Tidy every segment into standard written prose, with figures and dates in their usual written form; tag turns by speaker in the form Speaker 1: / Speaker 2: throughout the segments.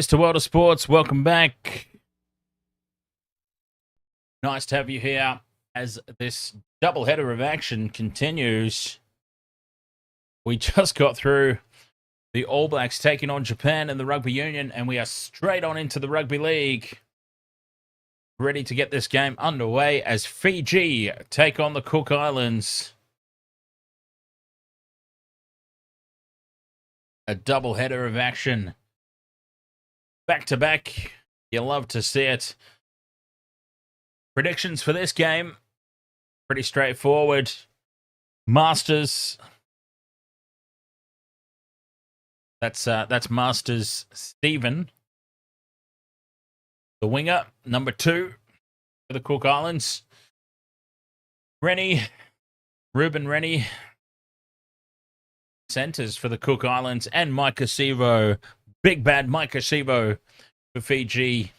Speaker 1: To World of Sports, welcome back. Nice to have you here as this doubleheader of action continues. We just got through the All Blacks taking on Japan in the Rugby Union, and we are straight on into the Rugby League. Ready to get this game underway as Fiji take on the Cook Islands. A doubleheader of action. Back to back. You love to see it. Predictions for this game. Pretty straightforward. Masters. That's Masters Stephen. The winger, number 2 for the Cook Islands. Ruben Rennie. Centers for the Cook Islands. And Micah Sivo. Big bad Micah Sivo for Fiji.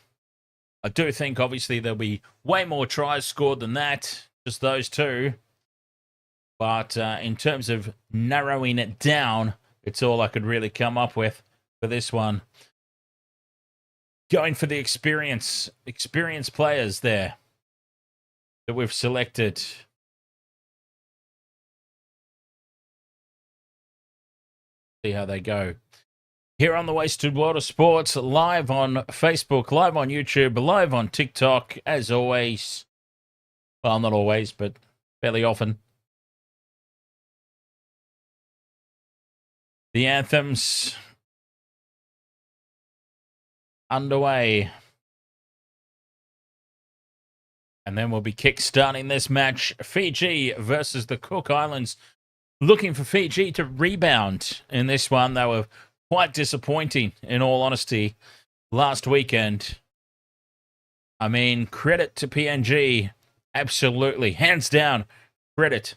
Speaker 1: I do think, obviously, there'll be way more tries scored than that. Just those two. But in terms of narrowing it down, it's all I could really come up with for this one. Going for the experienced players there that we've selected. See how they go. Here on the Wasted World of Sports, live on Facebook, live on YouTube, live on TikTok, as always. Well, not always, but fairly often. The Anthems underway. And then we'll be kick-starting this match. Fiji versus the Cook Islands. Looking for Fiji to rebound in this one. They were quite disappointing, in all honesty, last weekend. I mean, credit to PNG, absolutely, hands down, credit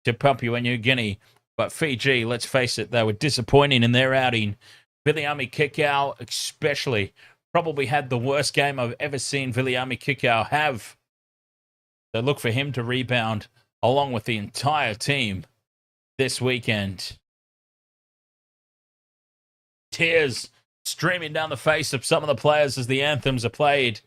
Speaker 1: to Papua New Guinea. But Fiji, let's face it, they were disappointing in their outing. Viliami Kikau especially, probably had the worst game I've ever seen Viliami Kikau have. So look for him to rebound, along with the entire team this weekend. Tears streaming down the face of some of the players as the anthems are played.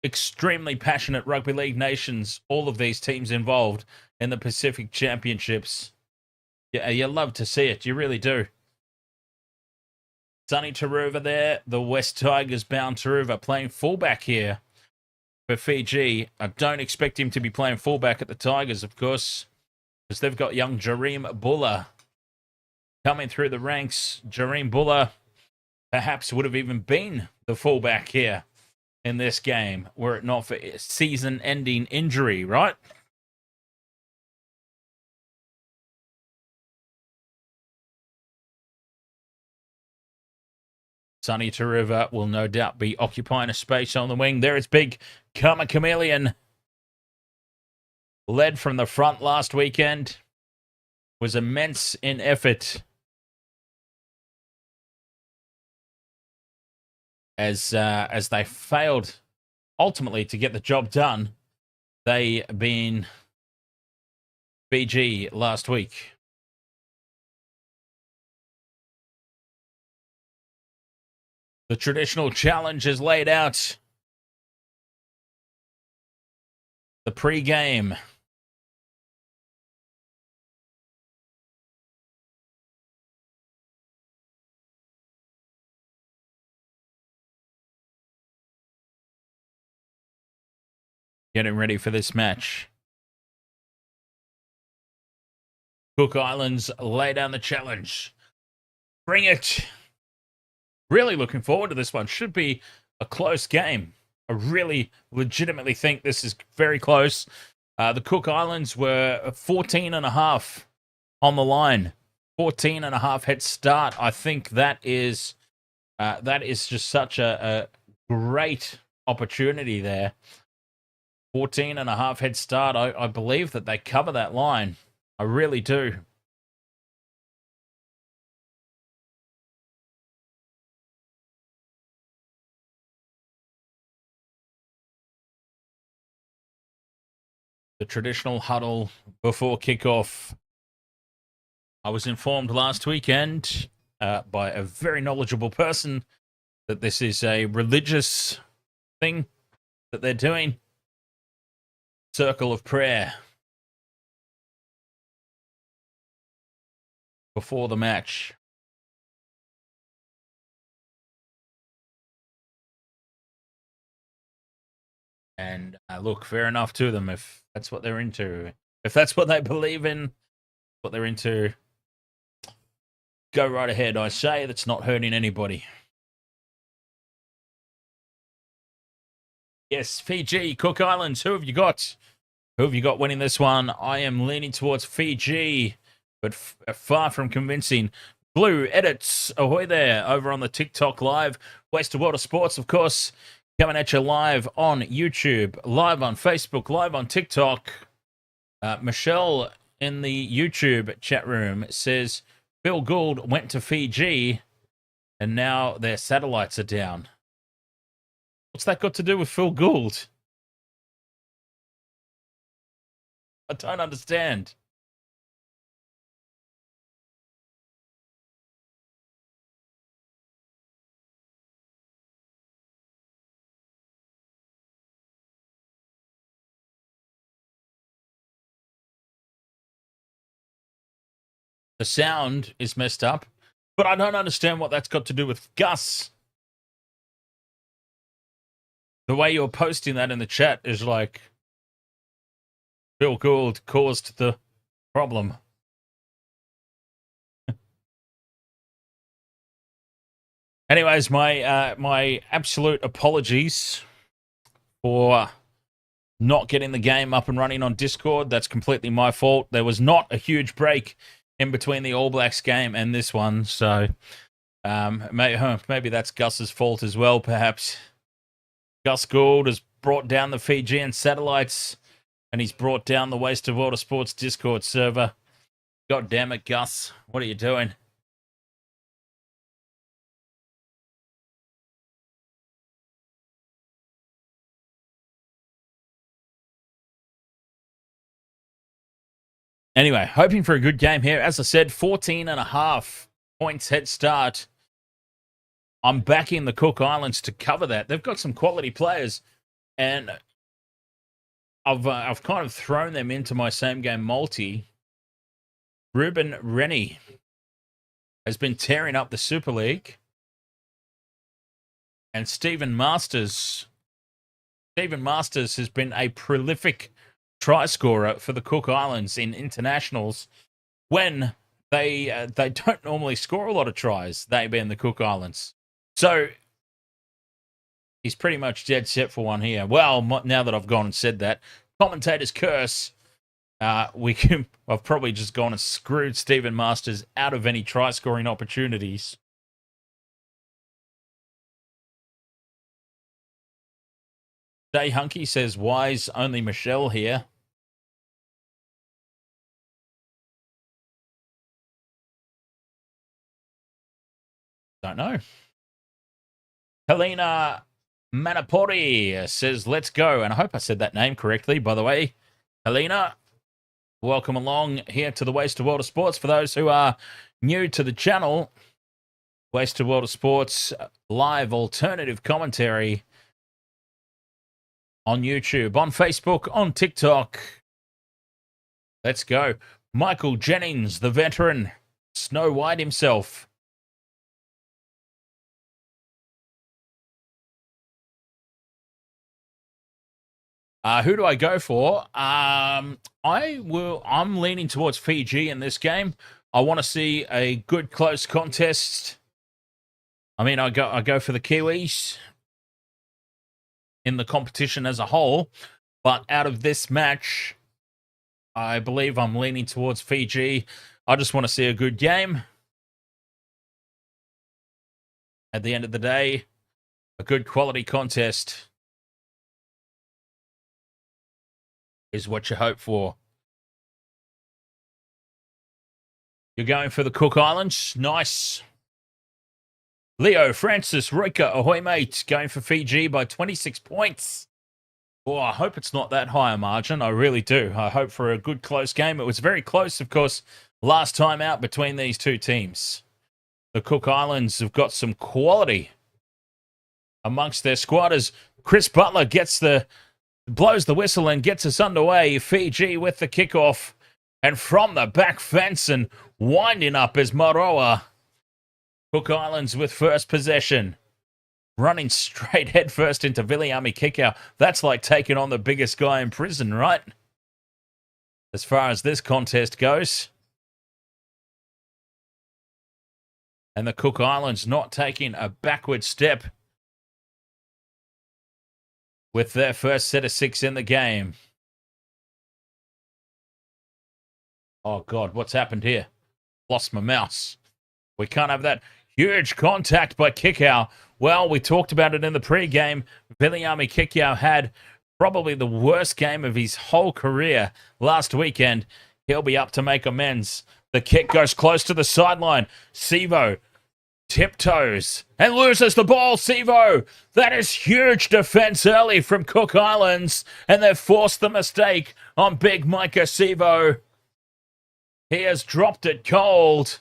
Speaker 1: Extremely passionate rugby league nations, all of these teams involved in the Pacific Championships. Yeah, you love to see it. You really do. Sonny Taruva there, the West Tigers bound Taruva, playing fullback here for Fiji. I don't expect him to be playing fullback at the Tigers, of course, because they've got young Jahream Bula coming through the ranks. Jahream Bula perhaps would have even been the fullback here in this game, were it not for season-ending injury, right? Sonny Taruva will no doubt be occupying a space on the wing. There is big Karmichael, led from the front last weekend. Was immense in effort. as they failed ultimately to get the job done. They being Fiji last week. The traditional challenge is laid out. The pre-game. Getting ready for this match. Cook Islands lay down the challenge. Bring it. Really looking forward to this one. Should be a close game. I really legitimately think this is very close. The Cook Islands were 14 and a half on the line. 14 and a half head start. I think that is just such a great opportunity there. 14 and a half head start. I believe that they cover that line. I really do. The traditional huddle before kickoff. I was informed last weekend by a very knowledgeable person that this is a religious thing that they're doing. Circle of prayer before the match. And look, fair enough to them if that's what they're into. If that's what they believe in, what they're into, go right ahead. I say that's not hurting anybody. Yes, Fiji, Cook Islands, who have you got? Who have you got winning this one? I am leaning towards Fiji, but far from convincing. Blue Edits, ahoy there, over on the TikTok Live. West of Water Sports, of course, coming at you live on YouTube, live on Facebook, live on TikTok. Michelle in the YouTube chat room says, Phil Gould went to Fiji, and now their satellites are down. What's that got to do with Phil Gould? I don't understand. The sound is messed up, but I don't understand what that's got to do with Gus. The way you're posting that in the chat is like Phil Gould caused the problem. Anyways, my absolute apologies for not getting the game up and running on Discord. That's completely my fault. There was not a huge break in between the All Blacks game and this one, so maybe that's Gus's fault as well, perhaps. Gus Gould has brought down the Fijian satellites, and he's brought down the Waste of Water Sports Discord server. God damn it, Gus. What are you doing? Anyway, hoping for a good game here. As I said, 14 and a half points head start. I'm backing the Cook Islands to cover that. They've got some quality players, and I've kind of thrown them into my same game multi. Ruben Rennie has been tearing up the Super League, and Stephen Marsters has been a prolific try scorer for the Cook Islands in internationals when they don't normally score a lot of tries, they being the Cook Islands. So he's pretty much dead set for one here. Well, now that I've gone and said that, commentator's curse. I've probably just gone and screwed Stephen Marsters out of any try scoring opportunities. Day Hunky says, why is only Michelle here? Don't know. Helena Manapori says, let's go. And I hope I said that name correctly, by the way. Helena, welcome along here to the Wasted World of Sports. For those who are new to the channel, Wasted World of Sports live alternative commentary on YouTube, on Facebook, on TikTok. Let's go. Michael Jennings, the veteran, Snow White himself. Who do I go for? I'm leaning towards Fiji in this game. I want to see a good close contest. I mean, I go for the Kiwis in the competition as a whole, but out of this match, I believe I'm leaning towards Fiji. I just want to see a good game. At the end of the day, a good quality contest is what you hope for. You're going for the Cook Islands. Nice. Leo Francis Roika, ahoy mate, going for Fiji by 26 points. Oh, I hope it's not that high a margin. I really do. I hope for a good close game. It was very close, of course, last time out between these two teams. The Cook Islands have got some quality amongst their squad as Chris Butler blows the whistle and gets us underway. Fiji with the kickoff. And from the back fence and winding up is Moroa. Cook Islands with first possession. Running straight headfirst into Viliami Kickout. That's like taking on the biggest guy in prison, right? As far as this contest goes. And the Cook Islands not taking a backward step with their first set of 6 in the game. Oh, God, what's happened here? Lost my mouse. We can't have that. Huge contact by Kickow. Well, we talked about it in the pre-game. Viliami Kickow had probably the worst game of his whole career last weekend. He'll be up to make amends. The kick goes close to the sideline. Sivo tiptoes and loses the ball. Sivo, that is huge defense early from Cook Islands, and they've forced the mistake on big Micah Sivo. He has dropped it cold.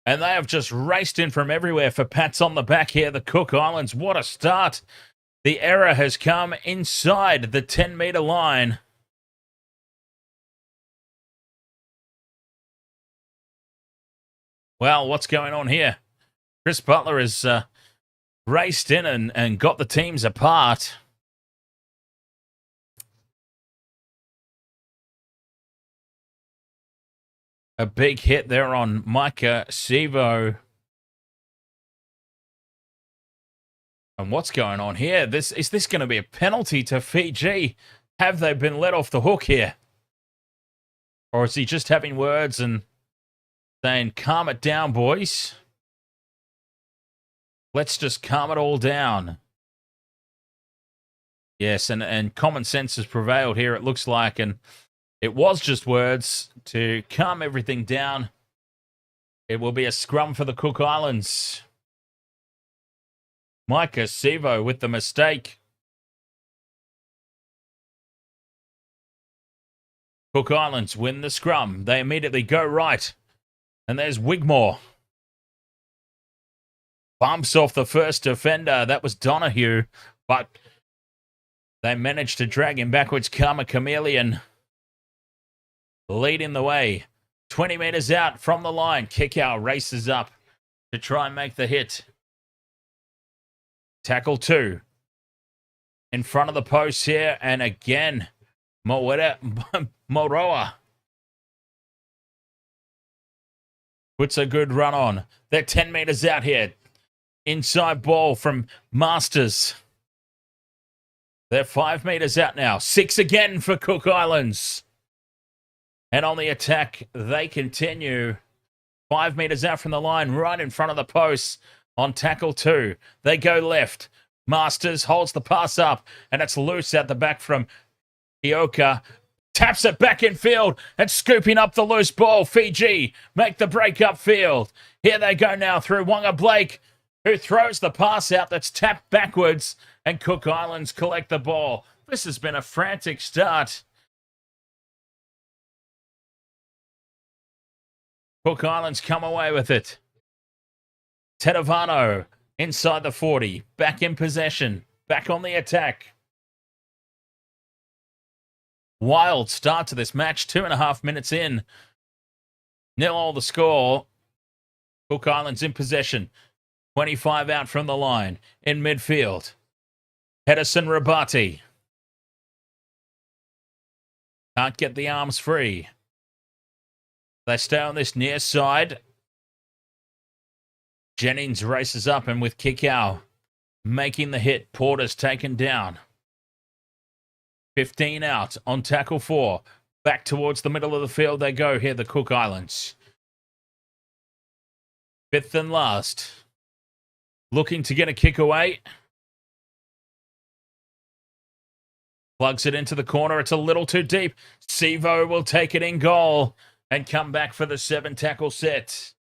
Speaker 1: And they have just raced in from everywhere for pats on the back here. The Cook Islands, what a start. The error has come inside the 10-meter line. Well, what's going on here? Chris Butler has raced in and got the teams apart. A big hit there on Micah Sivo. And what's going on here? Is this going to be a penalty to Fiji? Have they been let off the hook here? Or is he just having words and saying, calm it down, boys? Let's just calm it all down. Yes, and common sense has prevailed here, it looks like. And it was just words to calm everything down. It will be a scrum for the Cook Islands. Micah Sivo with the mistake. Cook Islands win the scrum. They immediately go right. And there's Wigmore. Bumps off the first defender. That was Donahue. But they managed to drag him backwards. Karma Chameleon leading the way. 20 meters out from the line. Kickout races up to try and make the hit. Tackle 2. In front of the post here. And again, Moroa puts a good run on. They're 10 meters out here. Inside ball from Masters. They're 5 meters out now. 6 again for Cook Islands. And on the attack, they continue. 5 meters out from the line, right in front of the post on tackle 2. They go left. Masters holds the pass up, and it's loose out the back from Ioka. Taps it back in field and scooping up the loose ball. Fiji make the break up field. Here they go now through Wonga Blake, who throws the pass out that's tapped backwards, and Cook Islands collect the ball. This has been a frantic start. Cook Islands come away with it. Tetevano inside the 40, back in possession, back on the attack. Wild start to this match, 2.5 minutes in. 0-0 the score. Cook Islands in possession. 25 out from the line. In midfield. Esan Bati. Can't get the arms free. They stay on this near side. Jennings races up and with Kickoff making the hit. Porter's taken down. 15 out on tackle 4. Back towards the middle of the field they go here, the Cook Islands. 5th and last. Looking to get a kick away. Plugs it into the corner. It's a little too deep. Suva will take it in goal and come back for the 7-tackle set.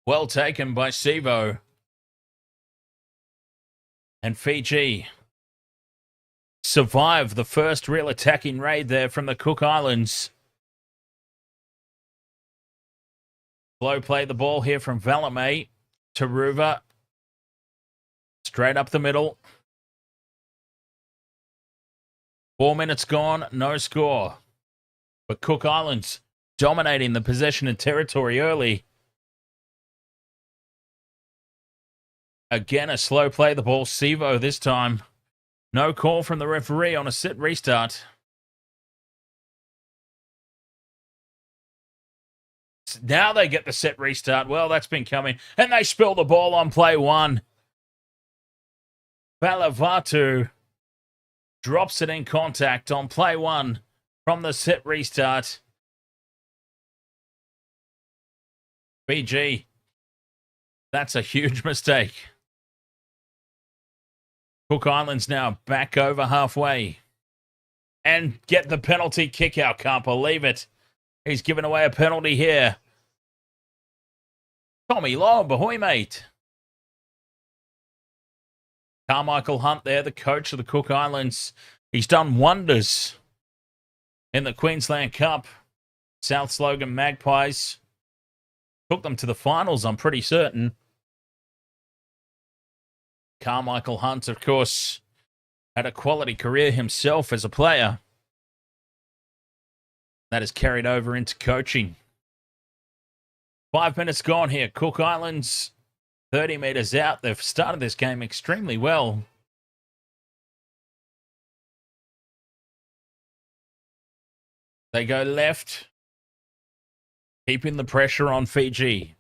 Speaker 1: Well taken by Suva. And Fiji survive the first real attacking raid there from the Cook Islands. Slow play the ball here from Valame to Ruva. Straight up the middle. 4 minutes gone, no score. But Cook Islands dominating the possession and territory early. Again, a slow play the ball. Suva this time. No call from the referee on a set restart. Now they get the set restart. Well, that's been coming. And they spill the ball on play 1. Balavatu drops it in contact on play 1 from the set restart. Fiji. That's a huge mistake. Cook Islands now back over halfway. And get the penalty kick out. Can't believe it. He's given away a penalty here. Tommy Lowe, ahoy, mate. Karmichael Hunt there, the coach of the Cook Islands. He's done wonders in the Queensland Cup. South Slogan Magpies took them to the finals, I'm pretty certain. Karmichael Hunt, of course, had a quality career himself as a player. That is carried over into coaching. 5 minutes gone here. Cook Islands, 30 metres out. They've started this game extremely well. They go left, keeping the pressure on Fiji.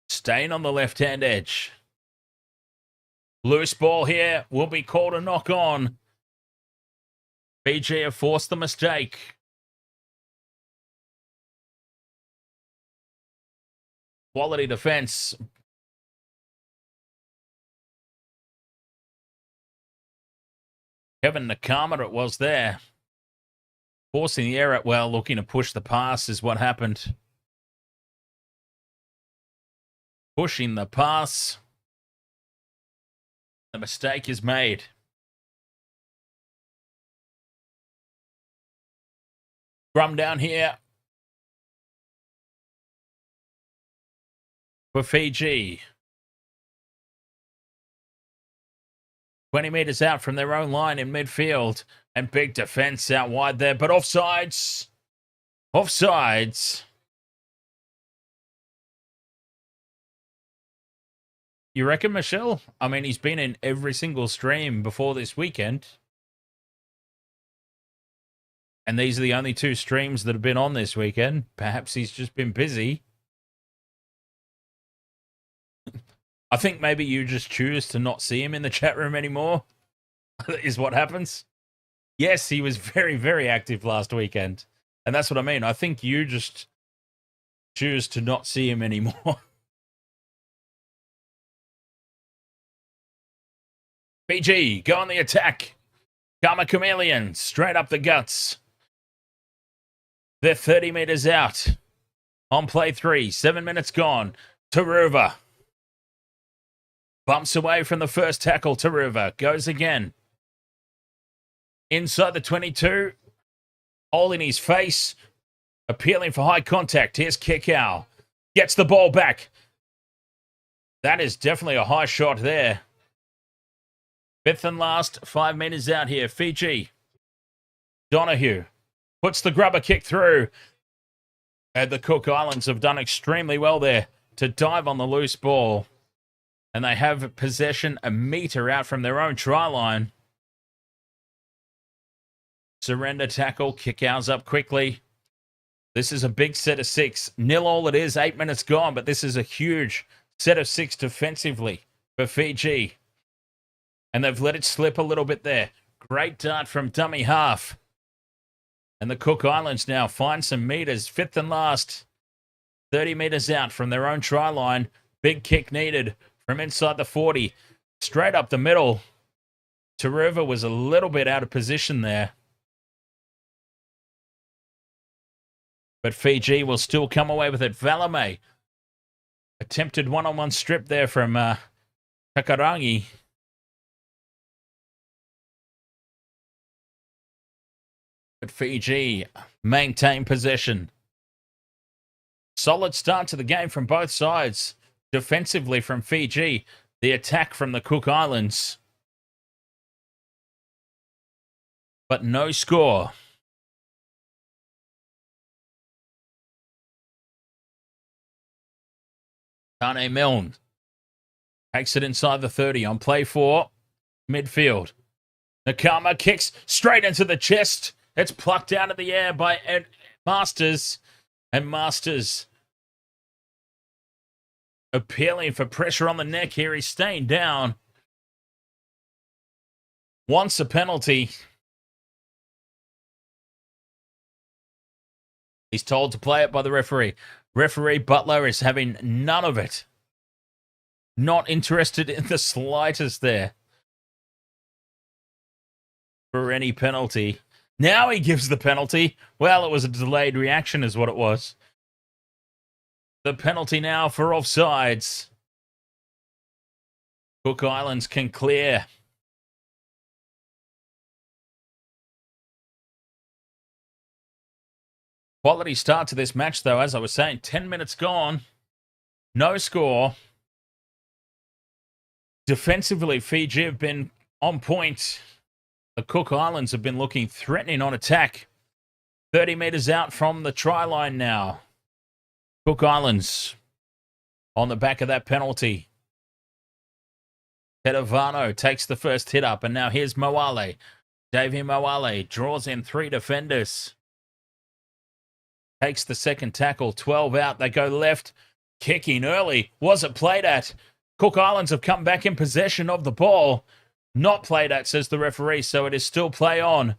Speaker 1: Staying on the left-hand edge. Loose ball here will be called a knock on. Fiji have forced the mistake. Quality defense. Kevin Nakama it was there. Forcing the error. Well, looking to push the pass is what happened. Pushing the pass. The mistake is made. Scrum down here for Fiji. 20 metres out from their own line in midfield. And big defence out wide there. But offsides. Offsides. You reckon, Michelle? I mean, he's been in every single stream before this weekend. And these are the only 2 streams that have been on this weekend. Perhaps he's just been busy. I think maybe you just choose to not see him in the chat room anymore. Is what happens. Yes, he was very, very active last weekend. And that's what I mean. I think you just choose to not see him anymore. Fiji go on the attack. Karma Chameleon straight up the guts. They're 30 meters out. On play 3, 7 minutes gone. Taruva bumps away from the first tackle. Taruva goes again. Inside the 22. Hole in his face. Appealing for high contact. Here's Kickow. Gets the ball back. That is definitely a high shot there. Fifth and last, 5 meters out here. Fiji. Donahue puts the grubber kick through. And the Cook Islands have done extremely well there to dive on the loose ball. And they have possession a meter out from their own try line. Surrender tackle. Kickouts up quickly. This is a big set of 6. 0-all it is. 8 minutes gone. But this is a huge set of 6 defensively for Fiji. And they've let it slip a little bit there. Great dart from dummy half. And the Cook Islands now find some meters. Fifth and last. 30 meters out from their own try line. Big kick needed from inside the 40. Straight up the middle. Taruva was a little bit out of position there. But Fiji will still come away with it. Valame. Attempted one-on-one strip there from Takairangi. But Fiji maintain possession. Solid start to the game from both sides. Defensively from Fiji. The attack from the Cook Islands. But no score. Taane Milne takes it inside the 30 on play 4. Midfield. Nakama kicks straight into the chest. It's plucked out of the air by Marsters. And Marsters appealing for pressure on the neck here. He's staying down. Wants a penalty. He's told to play it by the referee. Referee Butler is having none of it. Not interested in the slightest there for any penalty. Now he gives the penalty. Well, it was a delayed reaction is what it was. The penalty now for offsides. Cook Islands can clear. Quality start to this match, though, as I was saying. 10 minutes gone. No score. Defensively, Fiji have been on point. The Cook Islands have been looking threatening on attack. 30 meters out from the try line now. Cook Islands on the back of that penalty. Tetevano takes the first hit up, and now here's Moale. Davey Moale draws in 3 defenders. Takes the second tackle, 12 out. They go left. Kicking early. Was it played at? Cook Islands have come back in possession of the ball. Not played at, says the referee, so it is still play on.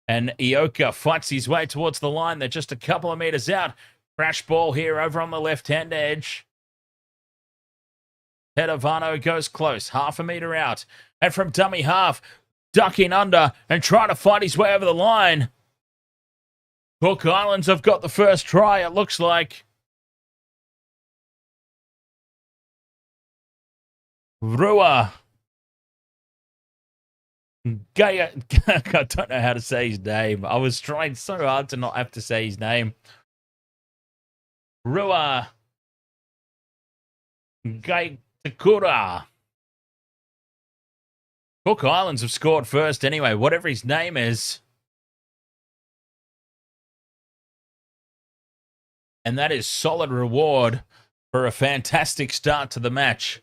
Speaker 1: And Ioka fights his way towards the line. They're just a couple of meters out. Crash ball here over on the left-hand edge. Tetevano goes close. Half a meter out. And from dummy half, ducking under and trying to fight his way over the line. Cook Islands have got the first try, it looks like. Rua. Gaya. I don't know how to say his name. I was trying so hard to not have to say his name. Rua. Gaitakura. Cook Islands have scored first anyway, whatever his name is. And that is solid reward for a fantastic start to the match.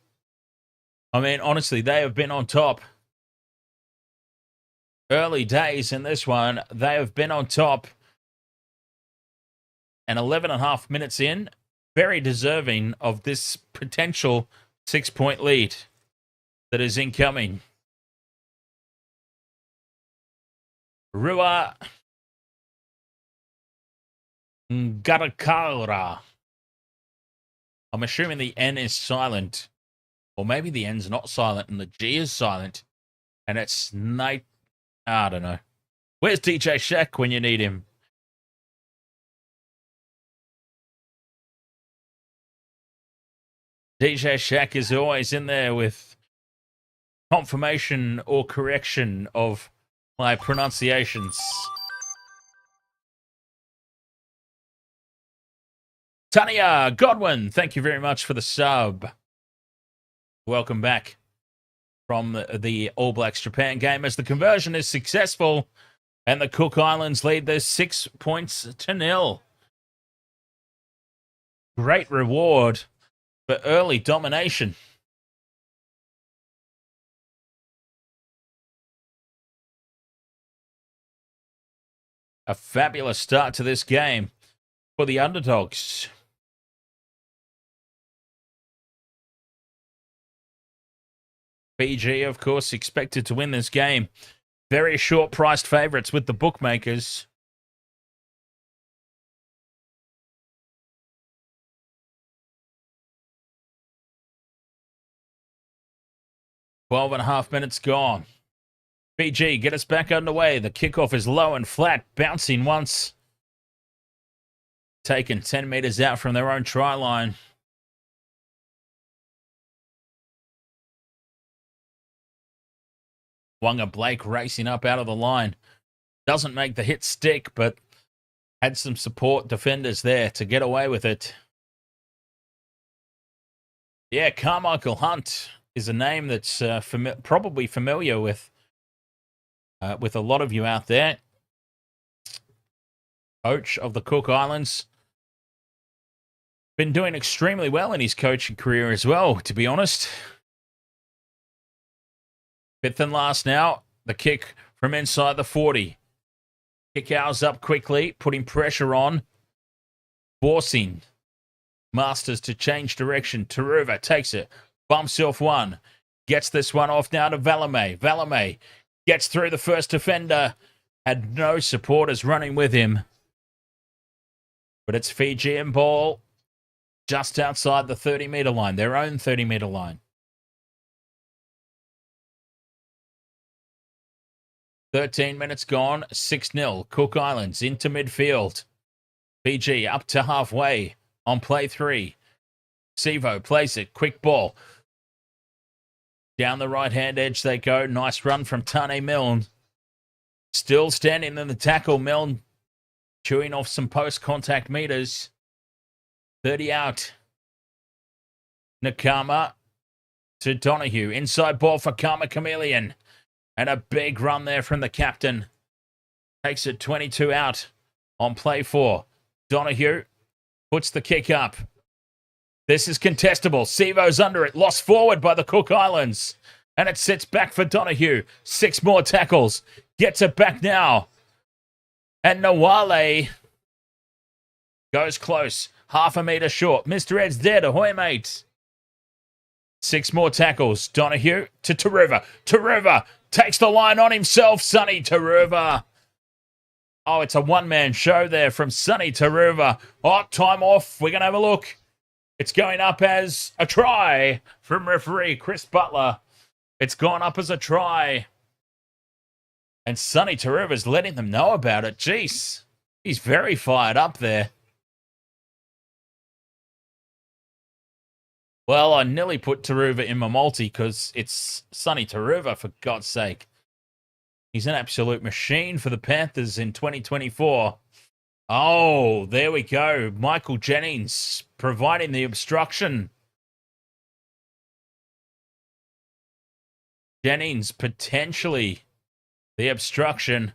Speaker 1: I mean, honestly, they have been on top. Early days in this one, they have been on top. And 11.5 minutes in, very deserving of this potential 6-point lead that is incoming. Rua Garakara. I'm assuming the N is silent. Or maybe the N's not silent and the G is silent. And it's night. I don't know. Where's DJ Shaq when you need him? DJ Shaq is always in there with confirmation or correction of my pronunciations. Tania Godwin, thank you very much for the sub. Welcome back from the All Blacks Japan game as the conversion is successful and the Cook Islands lead this 6 points to 0. Great reward for early domination. A fabulous start to this game for the underdogs. Fiji, of course, expected to win this game. Very short-priced favourites with the bookmakers. Twelve and a half minutes gone. Fiji, get us back underway. The kickoff is low and flat, bouncing once. Taken 10 metres out from their own try line. Wonga Blake racing up out of the line. Doesn't make the hit stick, but had some support defenders there to get away with it. Yeah, Karmichael Hunt is a name that's probably familiar with a lot of you out there. Coach of the Cook Islands. Been doing extremely well in his coaching career as well, to be honest. Fifth and last now. The kick from inside the 40. Kick ours up quickly, putting pressure on. Forcing Marsters to change direction. Taruva takes it. Bumps off one. Gets this one off now to Valame. Valame gets through the first defender. Had no supporters running with him. But it's Fijian ball just outside the 30-metre line. Their own 30-metre line. 13 minutes gone, 6-0. Cook Islands into midfield. Fiji up to halfway on play 3. Sivo plays it, quick ball. Down the right-hand edge they go. Nice run from Taane Milne. Still standing in the tackle. Milne chewing off some post-contact meters. 30 out. Nakama to Donahue. Inside ball for Karma Chameleon. And a big run there from the captain. Takes it 22 out on play 4. Donahue puts the kick up. This is contestable. Sivo's under it. Lost forward by the Cook Islands. And it sits back for Donahue. 6 more tackles. Gets it back now. And Nawale goes close. Half a metre short. Mr. Ed's dead. Ahoy, mate. 6 more tackles. Donahue to Taruva. Taruva takes the line on himself. Sonny Taruva. Oh, it's a one-man show there from Sonny Taruva. Oh, time off. We're going to have a look. It's going up as a try from referee Chris Butler. It's gone up as a try. And Sonny Taruva's letting them know about it. Jeez. He's very fired up there. Well, I nearly put Taruva in my multi because it's Sonny Taruva, for God's sake. He's an absolute machine for the Panthers in 2024. Oh, there we go. Michael Jennings providing the obstruction. Jennings potentially the obstruction.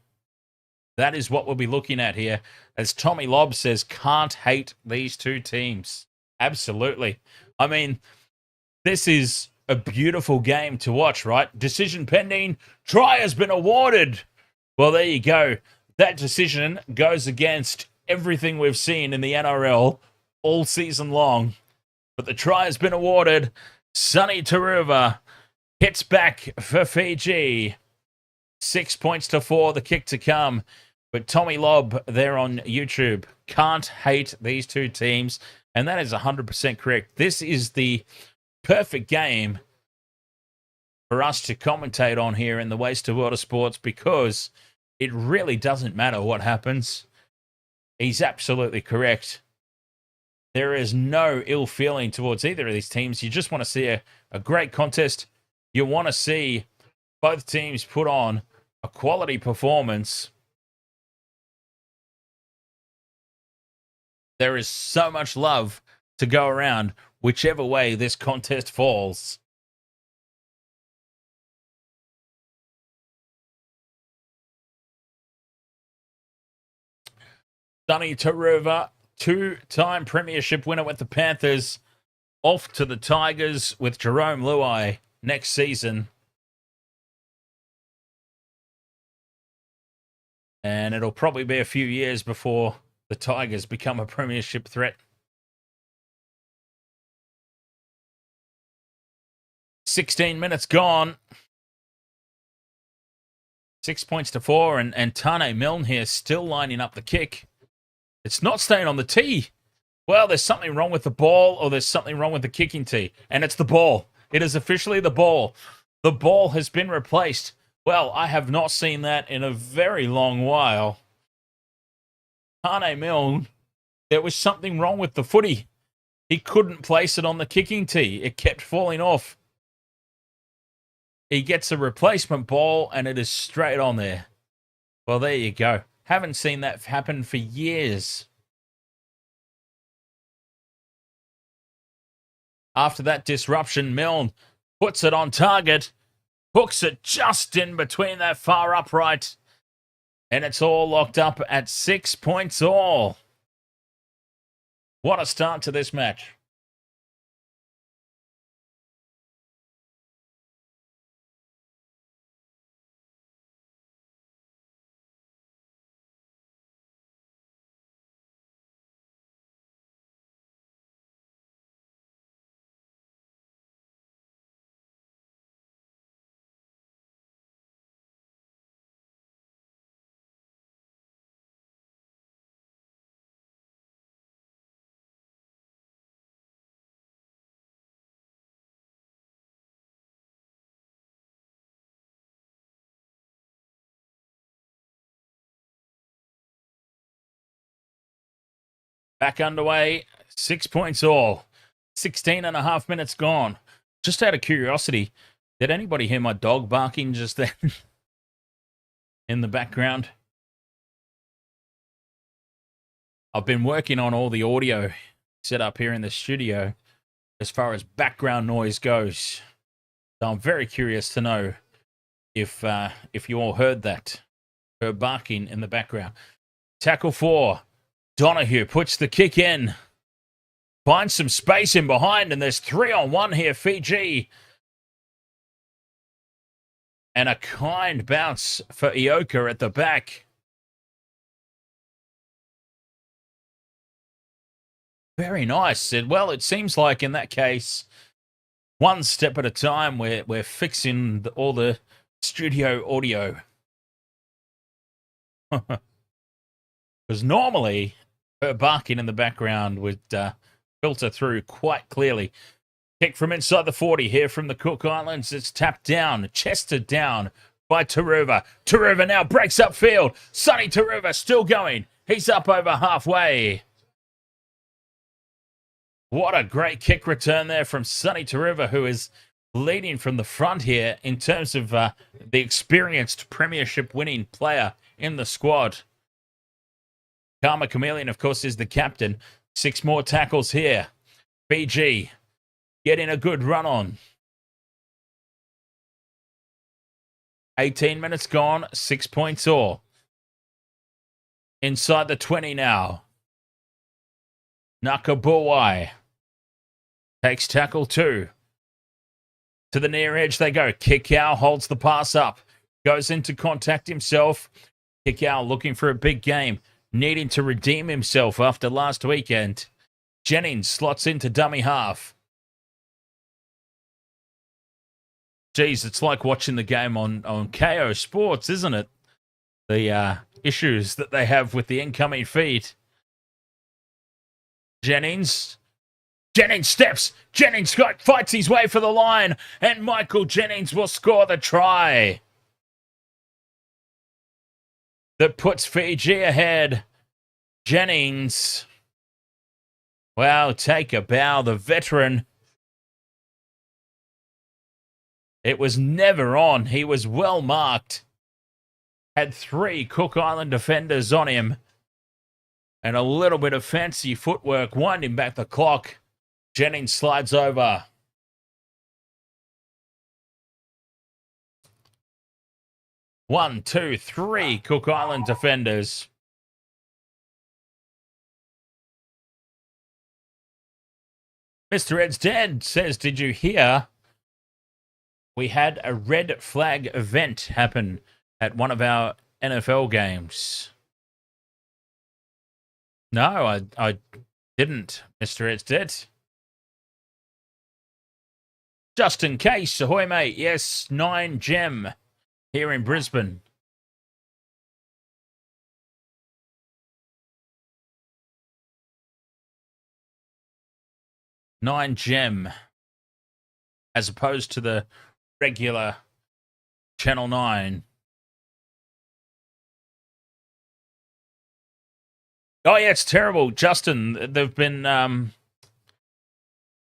Speaker 1: That is what we'll be looking at here. As Tommy Lobb says, can't hate these two teams. Absolutely. I mean, this is a beautiful game to watch, right? Decision pending. Try has been awarded. Well, there you go. That decision goes against everything we've seen in the NRL all season long. But the try has been awarded. Sonny Taruva hits back for Fiji. 6 points to 4, the kick to come. But Tommy Lobb there on YouTube. Can't hate these two teams. And that is 100% correct. This is the perfect game for us to commentate on here in the Wasted World of Sports, because it really doesn't matter what happens. He's absolutely correct. There is no ill feeling towards either of these teams. You just want to see a great contest. You want to see both teams put on a quality performance. There is so much love to go around whichever way this contest falls. Zane Tetevano, two-time premiership winner with the Panthers, off to the Tigers with Jahream next season. And it'll probably be a few years before the Tigers become a premiership threat. 16 minutes gone. 6 points to 4, and Taane Milne here still lining up the kick. It's not staying on the tee. Well, there's something wrong with the ball, or there's something wrong with the kicking tee. And it's the ball. It is officially the ball. The ball has been replaced. Well, I have not seen that in a very long while. Taane Milne, there was something wrong with the footy. He couldn't place it on the kicking tee. It kept falling off. He gets a replacement ball, and it is straight on there. Well, there you go. Haven't seen that happen for years. After that disruption, Milne puts it on target, hooks it just in between that far upright, and it's all locked up at 6 points all. What a start to this match. Back underway, 6 points all. 16 and a half minutes gone. Just out of curiosity, did anybody hear my dog barking just then in the background? I've been working on all the audio set up here in the studio as far as background noise goes. So I'm very curious to know if you all heard that. Her barking in the background. Tackle 4. Donahue puts the kick in. Finds some space in behind, and there's 3-on-1 here, Fiji. And a kind bounce for Ioka at the back. Very nice. Well, it seems like in that case, one step at a time, we're fixing all the studio audio. Because normally, her barking in the background would filter through quite clearly. Kick from inside the 40 here from the Cook Islands. It's tapped down, chested down by Tetevano. Tetevano now breaks upfield. Zane Tetevano still going. He's up over halfway. What a great kick return there from Zane Tetevano, who is leading from the front here in terms of the experienced premiership winning player in the squad. Karmichael Hunt, of course, is the captain. 6 more tackles here. Fiji getting a good run on. 18 minutes gone, 6 points all. Inside the 20 now. Nakabuwai takes tackle 2. To the near edge they go. Kickoff holds the pass up. Goes into contact himself. Kickoff looking for a big game. Needing to redeem himself after last weekend. Jennings slots into dummy half. Geez, it's like watching the game on KO Sports, isn't it? The issues that they have with the incoming feed. Jennings Jennings steps. Jennings fights his way for the line. And Michael Jennings will score the try that puts Fiji ahead. Jennings. Wow, take a bow. The veteran. It was never on. He was well marked. Had 3 Cook Island defenders on him. And a little bit of fancy footwork winding back the clock. Jennings slides over. One, two, 3 Cook Island defenders. Mr. Ed's Dead says, did you hear we had a red flag event happen at one of our NFL games? No, I didn't, Mr. Ed's Dead. Just in case, ahoy mate, yes, 9 Gem here in Brisbane. Nine Gem, as opposed to the regular Channel 9. Oh yeah, it's terrible, Justin. They've been,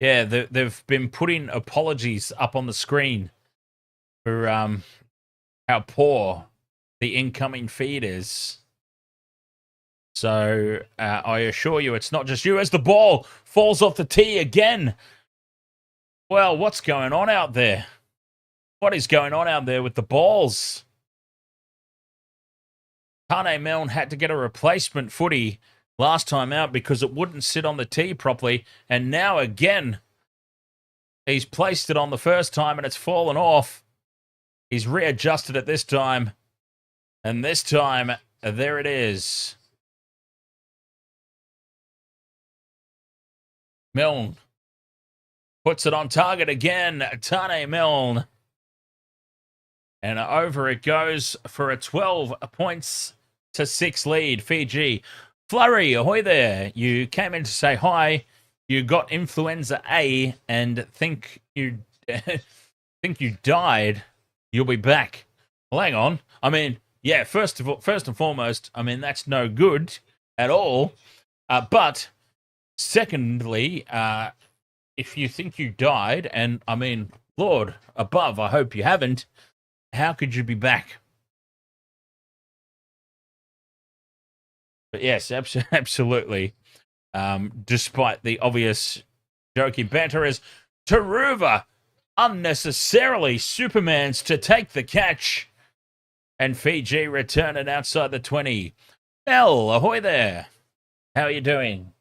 Speaker 1: they've been putting apologies up on the screen for how poor the incoming feed is. So I assure you, it's not just you. As the ball falls off the tee again. Well, what's going on out there? What is going on out there with the balls? Taane Milne had to get a replacement footy last time out because it wouldn't sit on the tee properly. And now again, he's placed it on the first time and it's fallen off. He's readjusted it this time. And this time, there it is. Milne puts it on target again. Taane Milne. And over it goes for a 12 points to 6 lead. Fiji. Flurry, ahoy there. You came in to say hi. You got influenza A and think you think you died. You'll be back. Well, hang on. I mean, yeah, first and foremost, I mean, that's no good at all. But secondly, if you think you died, and I mean, Lord above, I hope you haven't, how could you be back? But yes, absolutely. Despite the obvious jokey banter, as Taruva unnecessarily Supermans to take the catch. And Fiji return it outside the 20. Mel, ahoy there. How are you doing?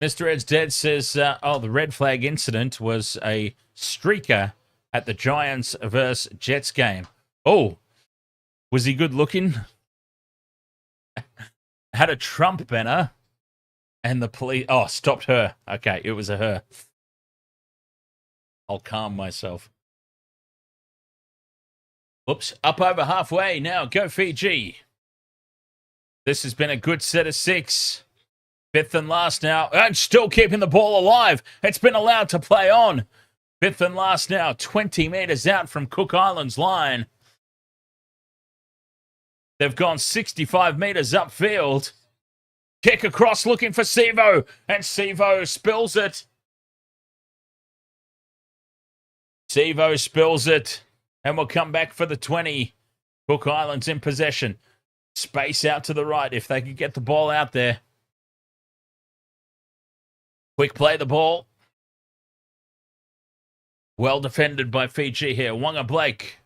Speaker 1: Mr. Ed's Dead says, the red flag incident was a streaker at the Giants versus Jets game. Oh, was he good looking? Had a Trump banner and the police... Oh, stopped her. Okay, it was a her. I'll calm myself. Whoops, up over halfway now. Go Fiji. This has been a good set of 6. 5th and last now. And still keeping the ball alive. It's been allowed to play on. 5th and last now. 20 metres out from Cook Island's line. They've gone 65 metres upfield. Kick across looking for Sivo. And Sivo spills it. Sivo spills it. And we'll come back for the 20. Cook Island's in possession. Space out to the right if they could get the ball out there. Quick play the ball. Well defended by Fiji here. Wonga Blake.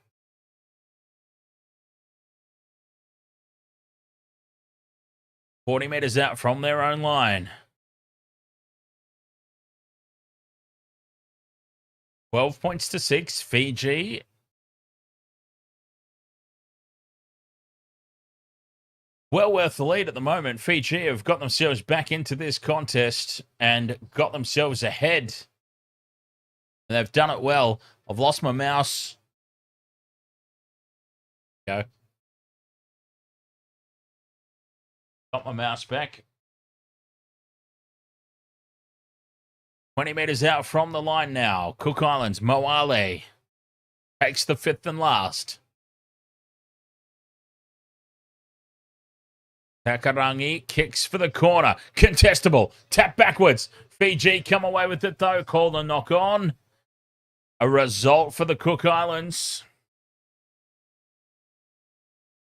Speaker 1: "40 metres out from their own line. 12 points to 6. Fiji. Well worth the lead at the moment. Fiji have got themselves back into this contest and got themselves ahead. And they've done it well. I've lost my mouse. Go. Got my mouse back. 20 metres out from the line now. Cook Islands, Moale takes the fifth and last. Takairangi kicks for the corner. Contestable. Tap backwards. Fiji come away with it though. Called a knock on. A result for the Cook Islands.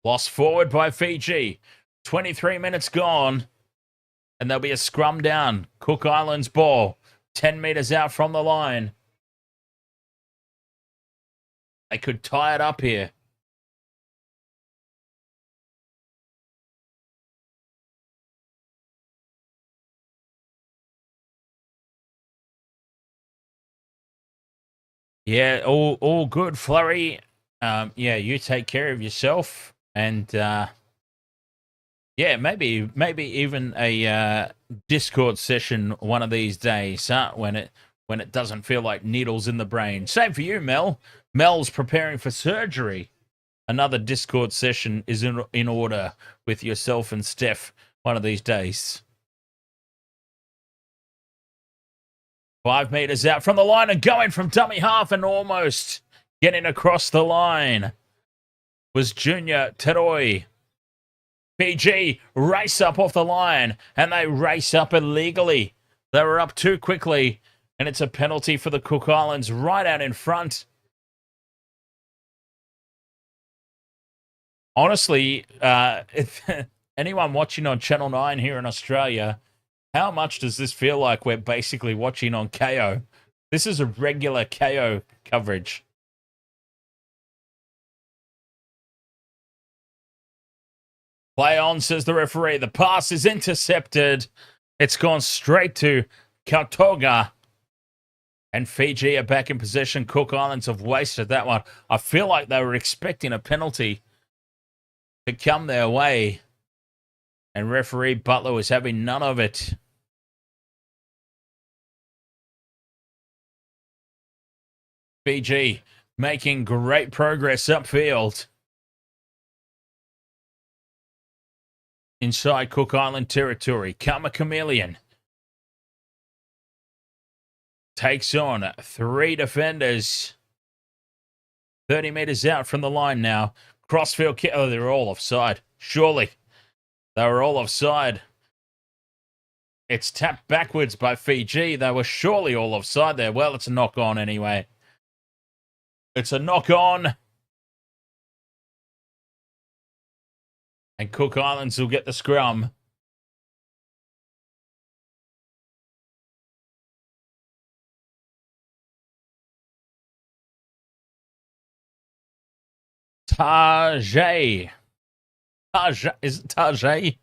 Speaker 1: Lost forward by Fiji. 23 minutes gone. And there'll be a scrum down. Cook Islands ball. 10 metres out from the line. They could tie it up here. Yeah, all good, Flurry. Yeah, you take care of yourself, and yeah, maybe even a Discord session one of these days, huh? When it doesn't feel like needles in the brain. Same for you, Mel. Mel's preparing for surgery. Another Discord session is in order with yourself and Steph one of these days. 5 metres out from the line and going from dummy half and almost getting across the line was Junior Teroi. Fiji race up off the line and they race up illegally. They were up too quickly and it's a penalty for the Cook Islands right out in front. Honestly, if anyone watching on Channel 9 here in Australia, how much does this feel like we're basically watching on KO? This is a regular KO coverage. Play on, says the referee. The pass is intercepted. It's gone straight to Kautoga. And Fiji are back in possession. Cook Islands have wasted that one. I feel like they were expecting a penalty to come their way. And referee Butler was having none of it. Fiji making great progress upfield. Inside Cook Island territory, Karma Chameleon takes on 3 defenders. 30 metres out from the line now. Crossfield kick. Oh, they're all offside. Surely. They were all offside. It's tapped backwards by Fiji. They were surely all offside there. Well, it's a knock on anyway. It's a knock on. And Cook Islands will get the scrum. Tajay. Is it Tajay?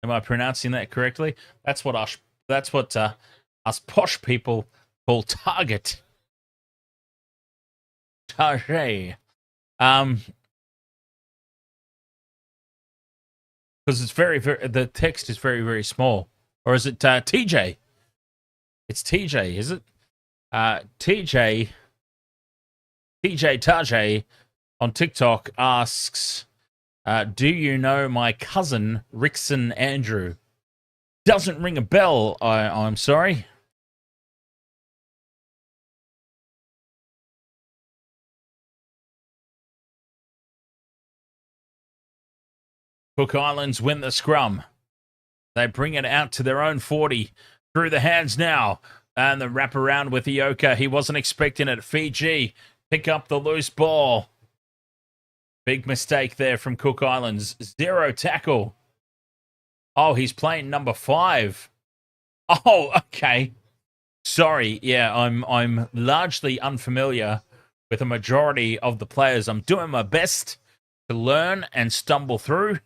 Speaker 1: Am I pronouncing that correctly? That's what us posh people call target. Tajay. Because it's the text is very, very small. Or is it TJ? It's TJ, is it? TJ Tajay on TikTok asks, do you know my cousin, Rickson Andrew? Doesn't ring a bell, I'm sorry. Cook Islands win the scrum. They bring it out to their own 40. Through the hands now. And the wrap around with Ioka. He wasn't expecting it. Fiji pick up the loose ball. Big mistake there from Cook Islands. 0 tackle. Oh, he's playing number 5. Oh, okay. Sorry. Yeah, I'm largely unfamiliar with a majority of the players. I'm doing my best to learn and stumble through.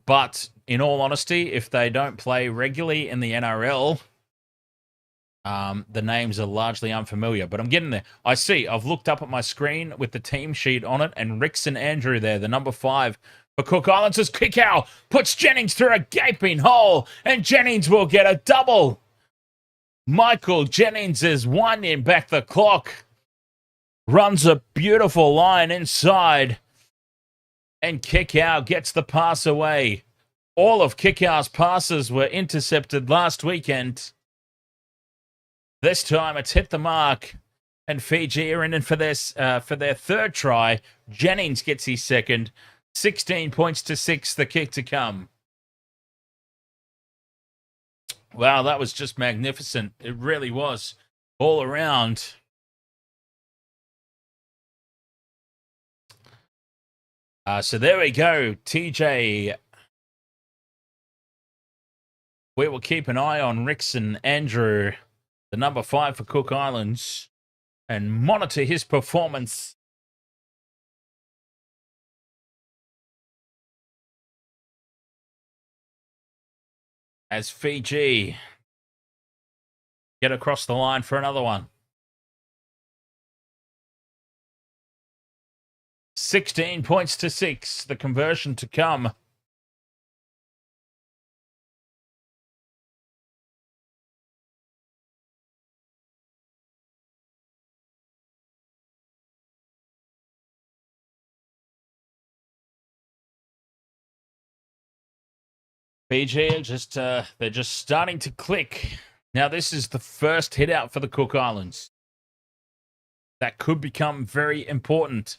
Speaker 1: But in all honesty, if they don't play regularly in the NRL, the names are largely unfamiliar. But I'm getting there. I see. I've looked up at my screen with the team sheet on it, and Rickson Andrew there, the number 5 for Cook Islands, as kick out puts Jennings through a gaping hole, and Jennings will get a double. Michael Jennings is winding back the clock, runs a beautiful line inside. And Kickow gets the pass away. All of Kickow's passes were intercepted last weekend. This time it's hit the mark. And Fiji are in for this for their third try. Jennings gets his second. 16 points to 6, the kick to come. Wow, that was just magnificent. It really was. All around. So there we go. TJ. We will keep an eye on Rickson Andrew, the number 5 for Cook Islands, and monitor his performance. As Fiji get across the line for another one. 16 points to 6, the conversion to come. Fiji are just they're just starting to click. Now this is the first hit out for the Cook Islands. That could become very important.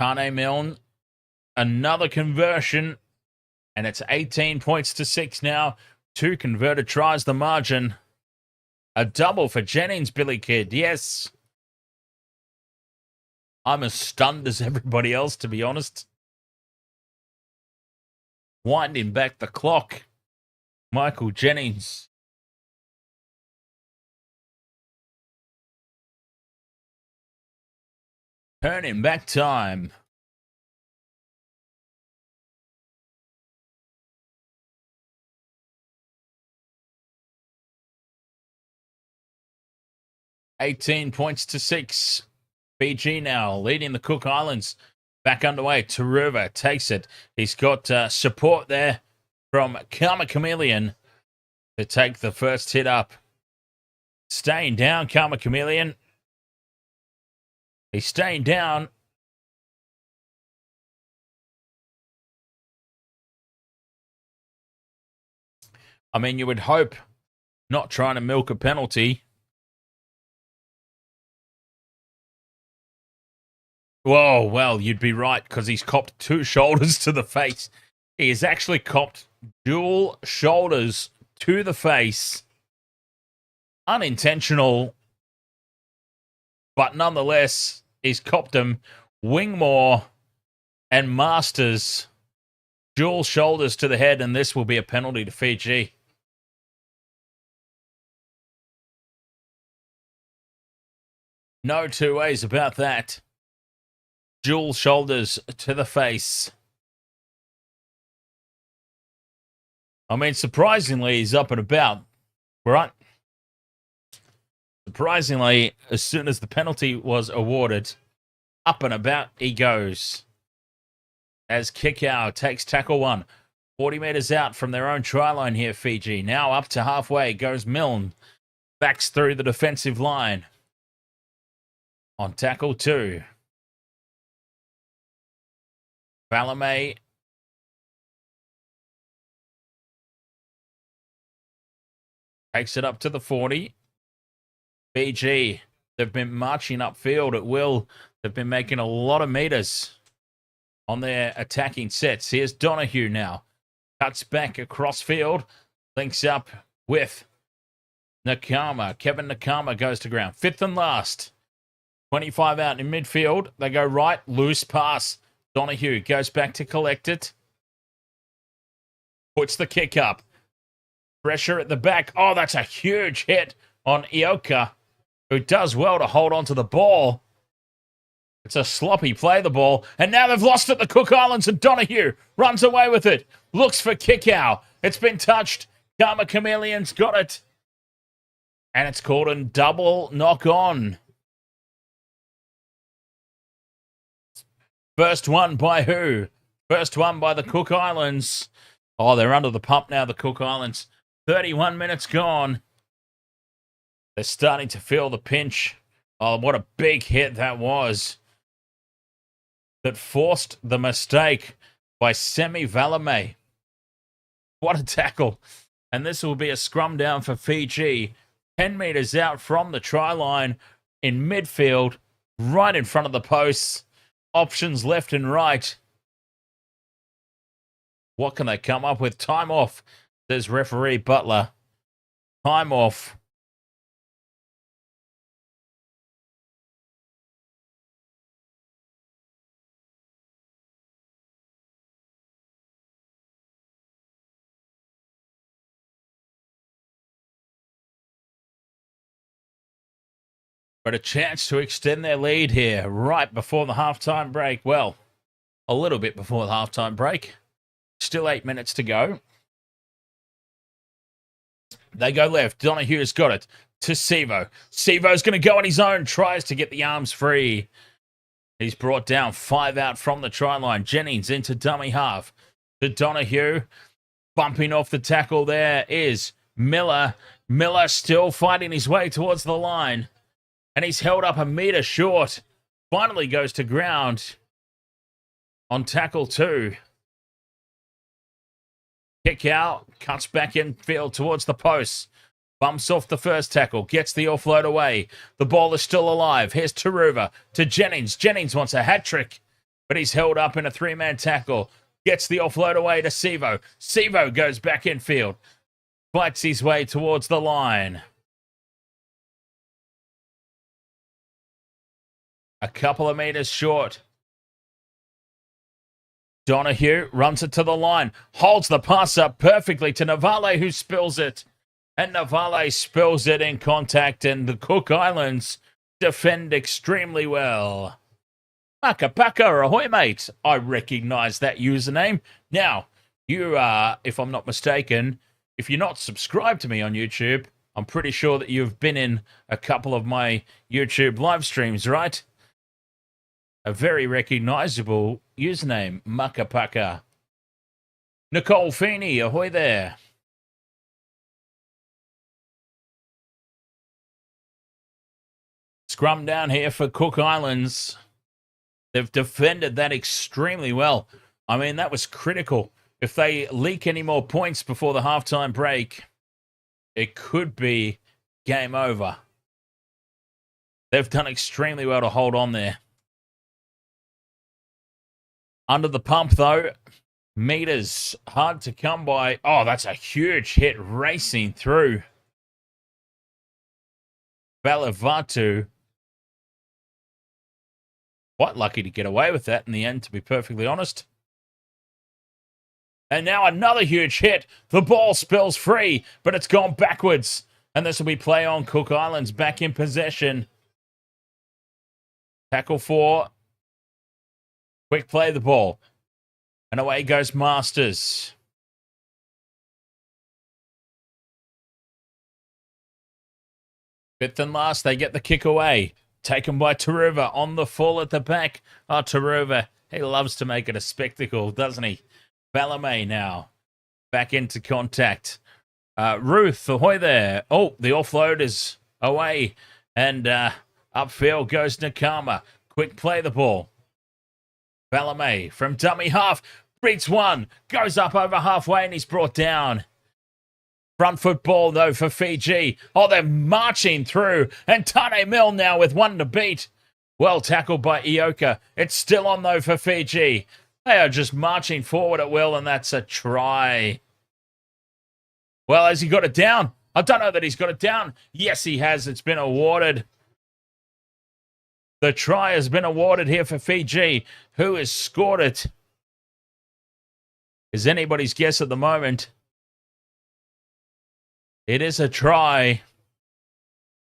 Speaker 1: Taane Milne, another conversion, and it's 18 points to 6 now. 2 converted tries the margin. A double for Jennings, Billy Kidd. Yes. I'm as stunned as everybody else, to be honest. Winding back the clock. Michael Jennings. Turning back time. $18 points to 6. Fiji now leading the Cook Islands. Back underway. Taruva takes it. He's got support there from Karmichael to take the first hit up. Staying down, Karmichael. He's staying down. I mean, you would hope not trying to milk a penalty. Whoa, well, you'd be right, because he's copped 2 shoulders to the face. He has actually copped dual shoulders to the face. Unintentional, but nonetheless, he's copped them. Wingmore and Marsters, dual shoulders to the head, and this will be a penalty to Fiji. No two ways about that. Dual shoulders to the face. I mean, surprisingly, he's up and about, right? Surprisingly, as soon as the penalty was awarded, up and about he goes. As Kickoff takes tackle 1. 40 metres out from their own try line here, Fiji. Now up to halfway goes Milne. Backs through the defensive line. On tackle 2. Valame takes it up to the 40. Fiji, they've been marching upfield at will. They've been making a lot of meters on their attacking sets. Here's Donahue now. Cuts back across field. Links up with Nakama. Kevin Nakama goes to ground. 5th and last. 25 out in midfield. They go right. Loose pass. Donahue goes back to collect it. Puts the kick up. Pressure at the back. Oh, that's a huge hit on Ioka, who does well to hold on to the ball. It's a sloppy play, the ball. And now they've lost it, the Cook Islands, and Donahue runs away with it. Looks for Kickoff. It's been touched. Karmichael's got it. And it's called a double knock on. First one by who? First one by the Cook Islands. Oh, they're under the pump now, the Cook Islands. 31 minutes gone. They're starting to feel the pinch. Oh, what a big hit that was. That forced the mistake. by Semi Valame. What a tackle. And this will be a scrum down for Fiji. 10 metres out from the try line in midfield, right in front of the posts. Options left and right. What can they come up with? Time off, says referee Butler. Time off. But a chance to extend their lead here right before the halftime break. Well, a little bit before the halftime break. Still 8 minutes to go. They go left. Donohue's got it to Sivo. Sivo's going to go on his own. Tries to get the arms free. He's brought down 5 out from the try line. Jennings into dummy half. To Donohue. Bumping off the tackle there is Miller. Miller still fighting his way towards the line. And he's held up a metre short. Finally goes to ground on tackle 2. Kick out, cuts back in field towards the posts. Bumps off the first tackle, gets the offload away. The ball is still alive. Here's Taruva to Jennings. Jennings wants a hat trick, but he's held up in a 3-man tackle. Gets the offload away to Sivo. Sivo goes back in field. Fights his way towards the line. A couple of metres short. Donohue runs it to the line. Holds the pass up perfectly to Navale, who spills it. And Navale spills it in contact, and the Cook Islands defend extremely well. Paka Paka, ahoy, mate. I recognise that username. Now, you are, if I'm not mistaken, if you're not subscribed to me on YouTube, I'm pretty sure that you've been in a couple of my YouTube live streams, right? A very recognisable username, Makapaka. Nicole Feeney, ahoy there. Scrum down here for Cook Islands. They've defended that extremely well. I mean, that was critical. If they leak any more points before the halftime break, it could be game over. They've done extremely well to hold on there. Under the pump, though, meters hard to come by. Oh, that's a huge hit racing through. Balavatu. Quite lucky to get away with that in the end, to be perfectly honest. And now another huge hit. The ball spills free, but it's gone backwards. And this will be play on. Cook Islands back in possession. Tackle 4. Quick play the ball. And away goes Marsters. Fifth and last, they get the kick away. Taken by Taruva on the full at the back. Oh, Taruva, he loves to make it a spectacle, doesn't he? Balame now. Back into contact. Ruth, ahoy there. Oh, the offload is away. And upfield goes Nakama. Quick play the ball. Balame from dummy half, beats one, goes up over halfway, and he's brought down. Front foot ball, though, for Fiji. Oh, they're marching through, and Taane Milne now with one to beat. Well tackled by Ioka. It's still on, though, for Fiji. They are just marching forward at will, and that's a try. Well, has he got it down? I don't know that he's got it down. Yes, he has. It's been awarded. The try has been awarded here for Fiji. Who has scored it? Is anybody's guess at the moment. It is a try.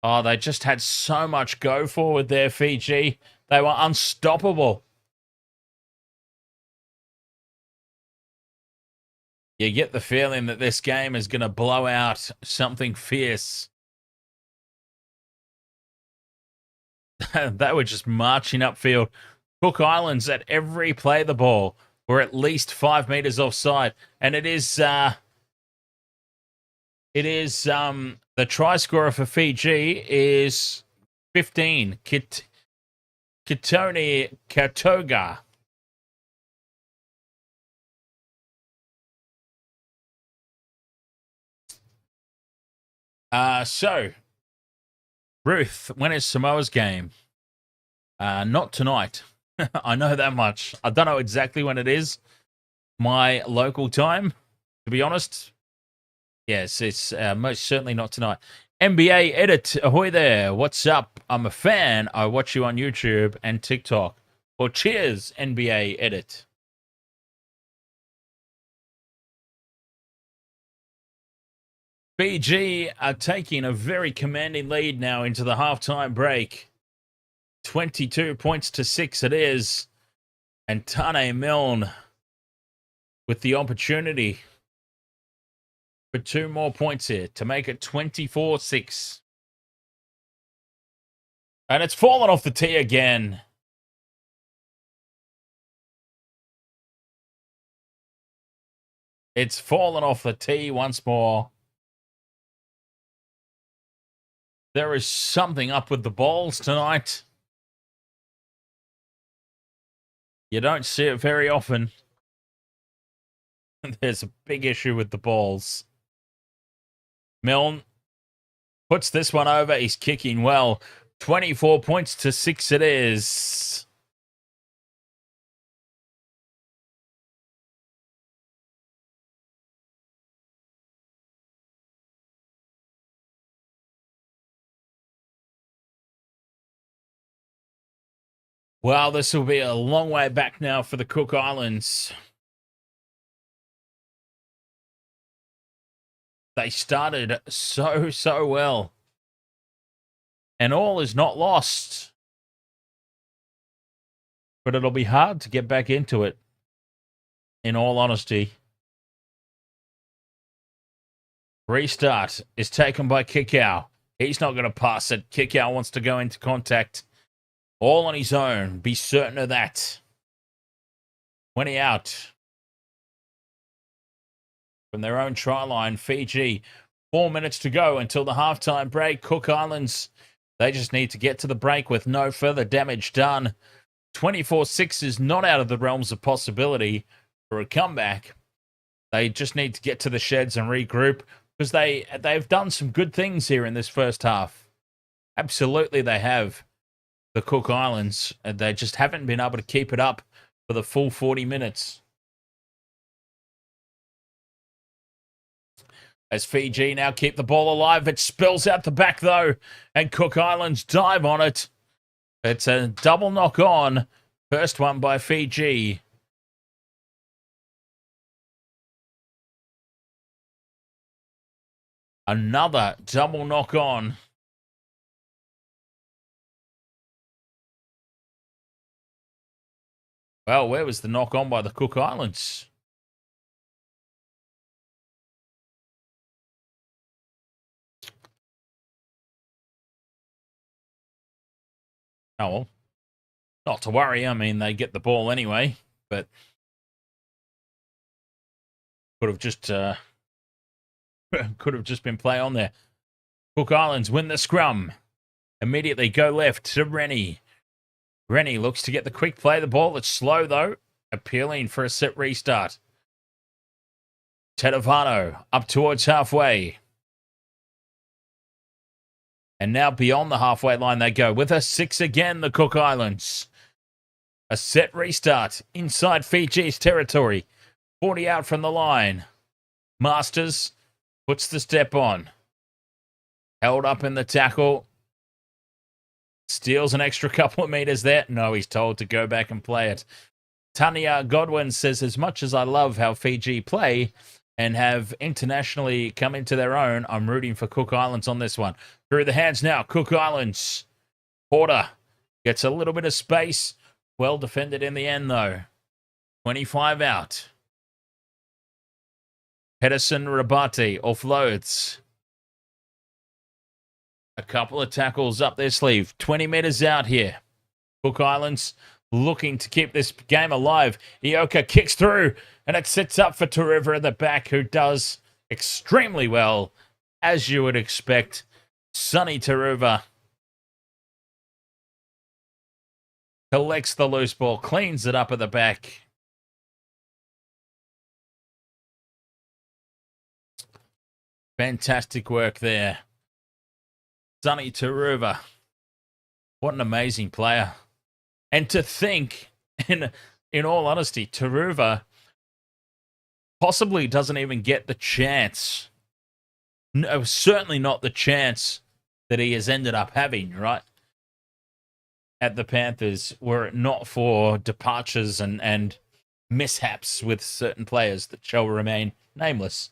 Speaker 1: Oh, they just had so much go forward there, Fiji. They were unstoppable. You get the feeling that this game is going to blow out something fierce. They were just marching upfield. Cook Islands at every play the ball were at least 5 meters offside. And it is the try scorer for Fiji is 15. Kitoni Katoga. So, Ruth, when is Samoa's game? Not tonight. I know that much. I don't know exactly when it is. My local time, to be honest. Yes, it's most certainly not tonight. NBA Edit, ahoy there. What's up? I'm a fan. I watch you on YouTube and TikTok. Well, cheers, NBA Edit. Fiji are taking a very commanding lead now into the halftime break. 22 points to 6 it is. And Taane Milne with the opportunity for 2 more points here to make it 24-6. And it's fallen off the tee again. It's fallen off the tee once more. There is something up with the balls tonight. You don't see it very often. There's a big issue with the balls. Milne puts this one over. He's kicking well. 24 points to 6 it is. Well, this will be a long way back now for the Cook Islands. They started so well. And all is not lost. But it'll be hard to get back into it, in all honesty. Restart is taken by Kickow. He's not going to pass it. Kickow wants to go into contact. All on his own. Be certain of that. 20 out. From their own try line, Fiji. 4 minutes to go until the halftime break. Cook Islands, they just need to get to the break with no further damage done. 24-6 is not out of the realms of possibility for a comeback. They just need to get to the sheds and regroup because they've done some good things here in this first half. Absolutely they have. The Cook Islands, and they just haven't been able to keep it up for the full 40 minutes. As Fiji now keep the ball alive, it spills out the back though, and Cook Islands dive on it. It's a double knock on. First one by Fiji. Another double knock on. Well, where was the knock on by the Cook Islands? Oh, well, not to worry. I mean, they get the ball anyway, but could have just been play on there. Cook Islands win the scrum. Immediately go left to Rennie. Rennie looks to get the quick play. The ball, it's slow though. Appealing for a set restart. Tetevano up towards halfway. And now beyond the halfway line they go. With a 6 again, the Cook Islands. A set restart inside Fiji's territory. 40 out from the line. Marsters puts the step on. Held up in the tackle. Steals an extra couple of meters there. No, he's told to go back and play it. Tanya Godwin says, as much as I love how Fiji play and have internationally come into their own, I'm rooting for Cook Islands on this one. Through the hands now, Cook Islands. Porter gets a little bit of space. Well defended in the end, though. 25 out. Pedersen Rabati offloads. A couple of tackles up their sleeve. 20 meters out here. Cook Islands looking to keep this game alive. Ioka kicks through, and it sets up for Taruva at the back, who does extremely well, as you would expect. Sonny Taruva collects the loose ball, cleans it up at the back. Fantastic work there Sonny Taruva. What an amazing player. And to think, in all honesty, Taruva possibly doesn't even get the chance. No, certainly not the chance that he has ended up having, right? At the Panthers, were it not for departures and mishaps with certain players that shall remain nameless.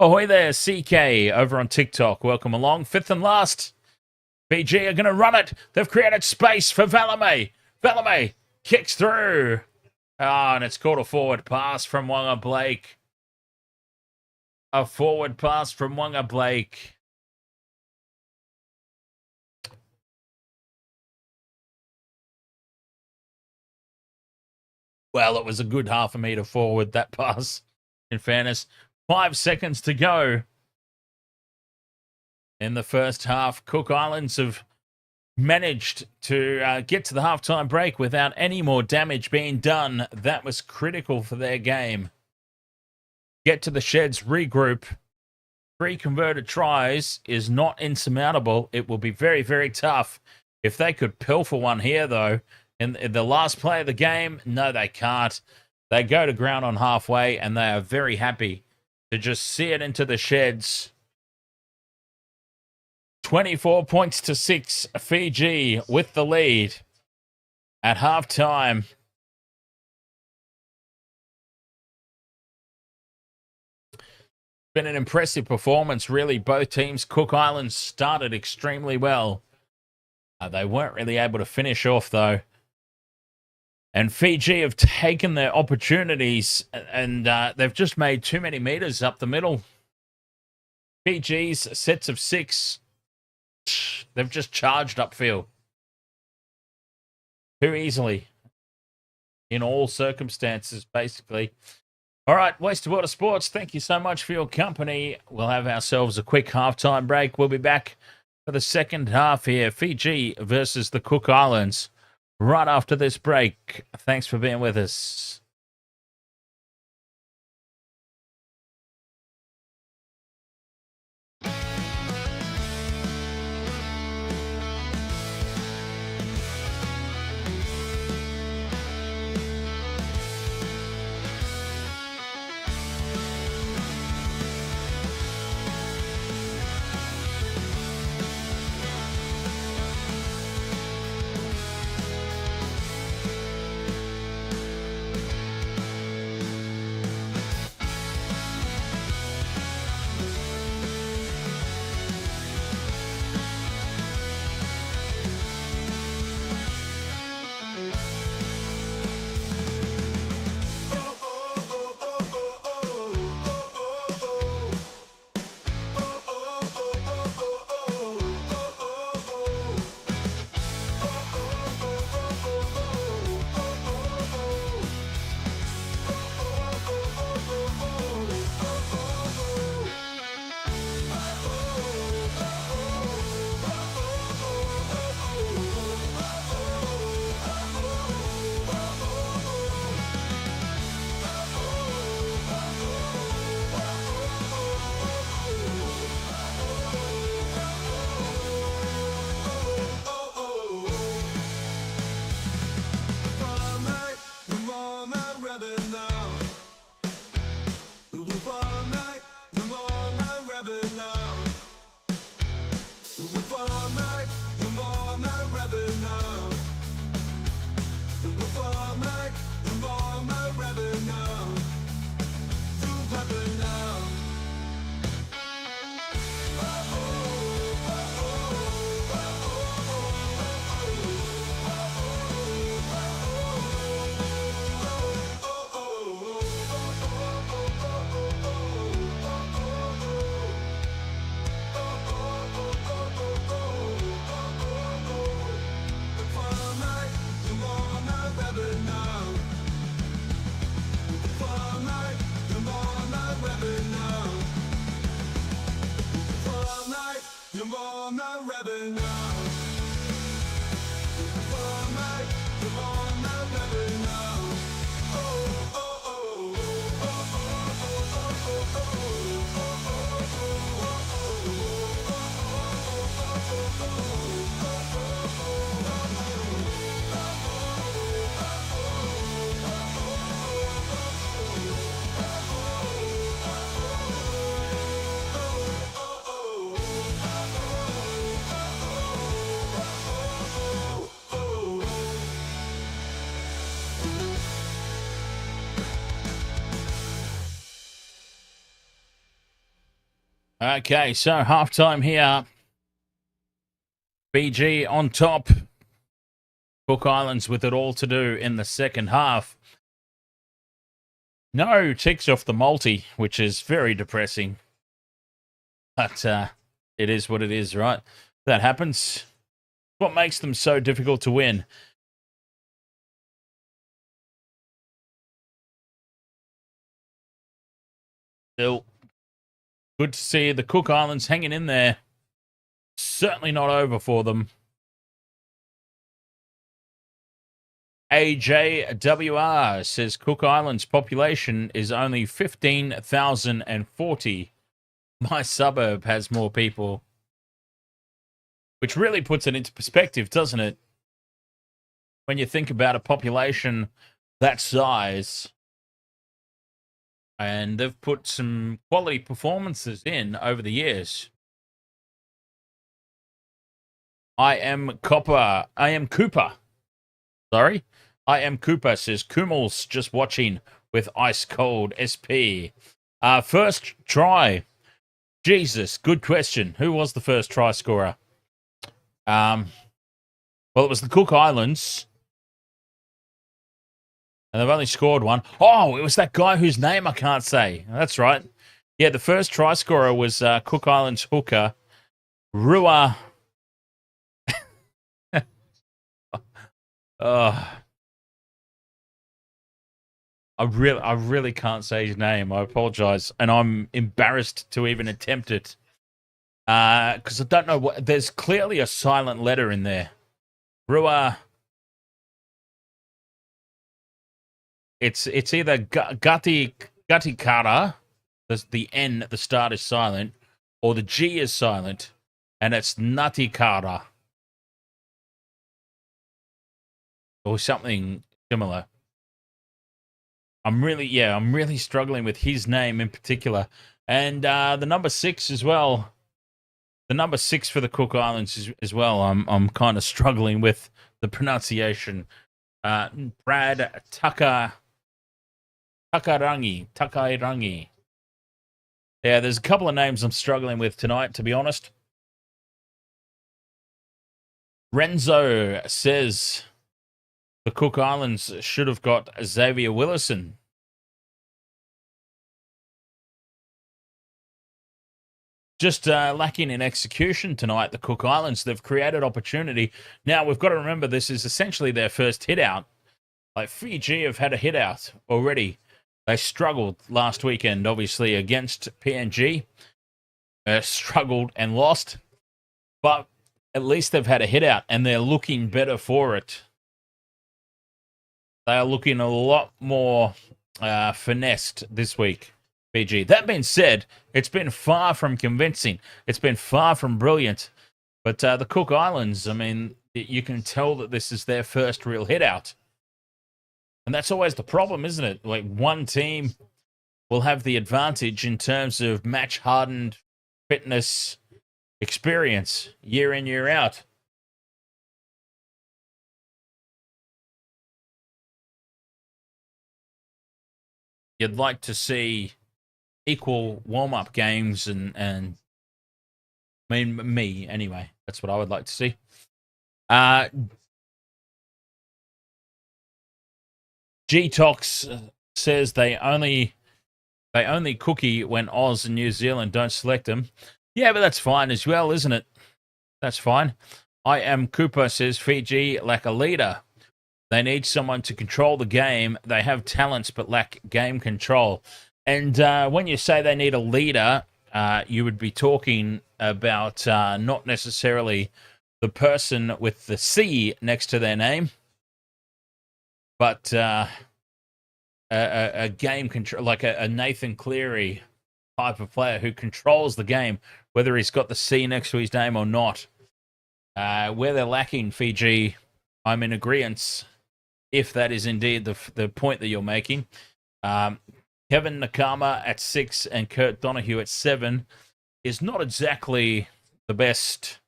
Speaker 1: Ahoy there, CK, over on TikTok. Welcome along. Fifth and last. Fiji are going to run it. They've created space for Valame. Valame kicks through. And it's called a forward pass from Wanga Blake. A forward pass from Wanga Blake. Well, it was a good half a metre forward, that pass, in fairness. 5 seconds to go in the first half. Cook Islands have managed to get to the halftime break without any more damage being done. That was critical for their game. Get to the sheds, regroup. 3 converted tries is not insurmountable. It will be very, very tough. If they could pilfer one here, though, in the last play of the game, no, they can't. They go to ground on halfway, and they are very happy to just see it into the sheds. 24 points to 6, Fiji with the lead at halftime. Been an impressive performance, really. Both teams, Cook Islands started extremely well. They weren't really able to finish off, though. And Fiji have taken their opportunities, and they've just made too many meters up the middle. Fiji's sets of 6, they've just charged upfield too easily in all circumstances, basically. All right, Waste of Water Sports, thank you so much for your company. We'll have ourselves a quick halftime break. We'll be back for the second half here. Fiji versus the Cook Islands right after this break. Thanks for being with us. Okay, so halftime here. Fiji on top. Cook Islands with it all to do in the second half. No ticks off the multi, which is very depressing. But it is what it is, right? That happens. What makes them so difficult to win? Still, good to see the Cook Islands hanging in there. Certainly not over for them. AJWR says Cook Islands population is only 15,040. My suburb has more people. Which really puts it into perspective, doesn't it? When you think about a population that size. And they've put some quality performances in over the years. I am Cooper. Sorry. I am Cooper, says Kumuls, just watching with ice cold SP. First try. Jesus, good question. Who was the first try scorer? Well, it was the Cook Islands. And they've only scored one. Oh, it was that guy whose name I can't say. That's right. Yeah, the first try scorer was Cook Islands hooker, Rua. I really can't say his name. I apologize. And I'm embarrassed to even attempt it. Because I don't know what. There's clearly a silent letter in there. Rua. It's either Gatikara, the N at the start is silent, or the G is silent, and it's Natikara. Or something similar. I'm really struggling with his name in particular. And the number 6 as well. The number 6 for the Cook Islands as well. I'm kind of struggling with the pronunciation. Brad Takairangi. Yeah, there's a couple of names I'm struggling with tonight, to be honest. Renzo says the Cook Islands should have got Xavier Willison. Just lacking in execution tonight, the Cook Islands. They've created opportunity. Now, we've got to remember this is essentially their first hit out. Like, Fiji have had a hit out already. They struggled last weekend, obviously, against PNG. Struggled and lost. But at least they've had a hit out, and they're looking better for it. They are looking a lot more finessed this week, Fiji. That being said, it's been far from convincing. It's been far from brilliant. But the Cook Islands, I mean, you can tell that this is their first real hit out. And that's always the problem, isn't it? Like, one team will have the advantage in terms of match-hardened fitness experience year in, year out. You'd like to see equal warm-up games and I mean, me, anyway. That's what I would like to see. G-Tox says they only cookie when Oz and New Zealand don't select them. Yeah, but that's fine as well, isn't it? That's fine. I am Cooper says Fiji lack a leader. They need someone to control the game. They have talents but lack game control. And when you say they need a leader, you would be talking about not necessarily the person with the C next to their name, but a game control, like a Nathan Cleary type of player who controls the game, whether he's got the C next to his name or not. Where they're lacking, Fiji, I'm in agreement, if that is indeed the point that you're making. Kevin Nakama at 6 and Kurt Donahue at 7 is not exactly the best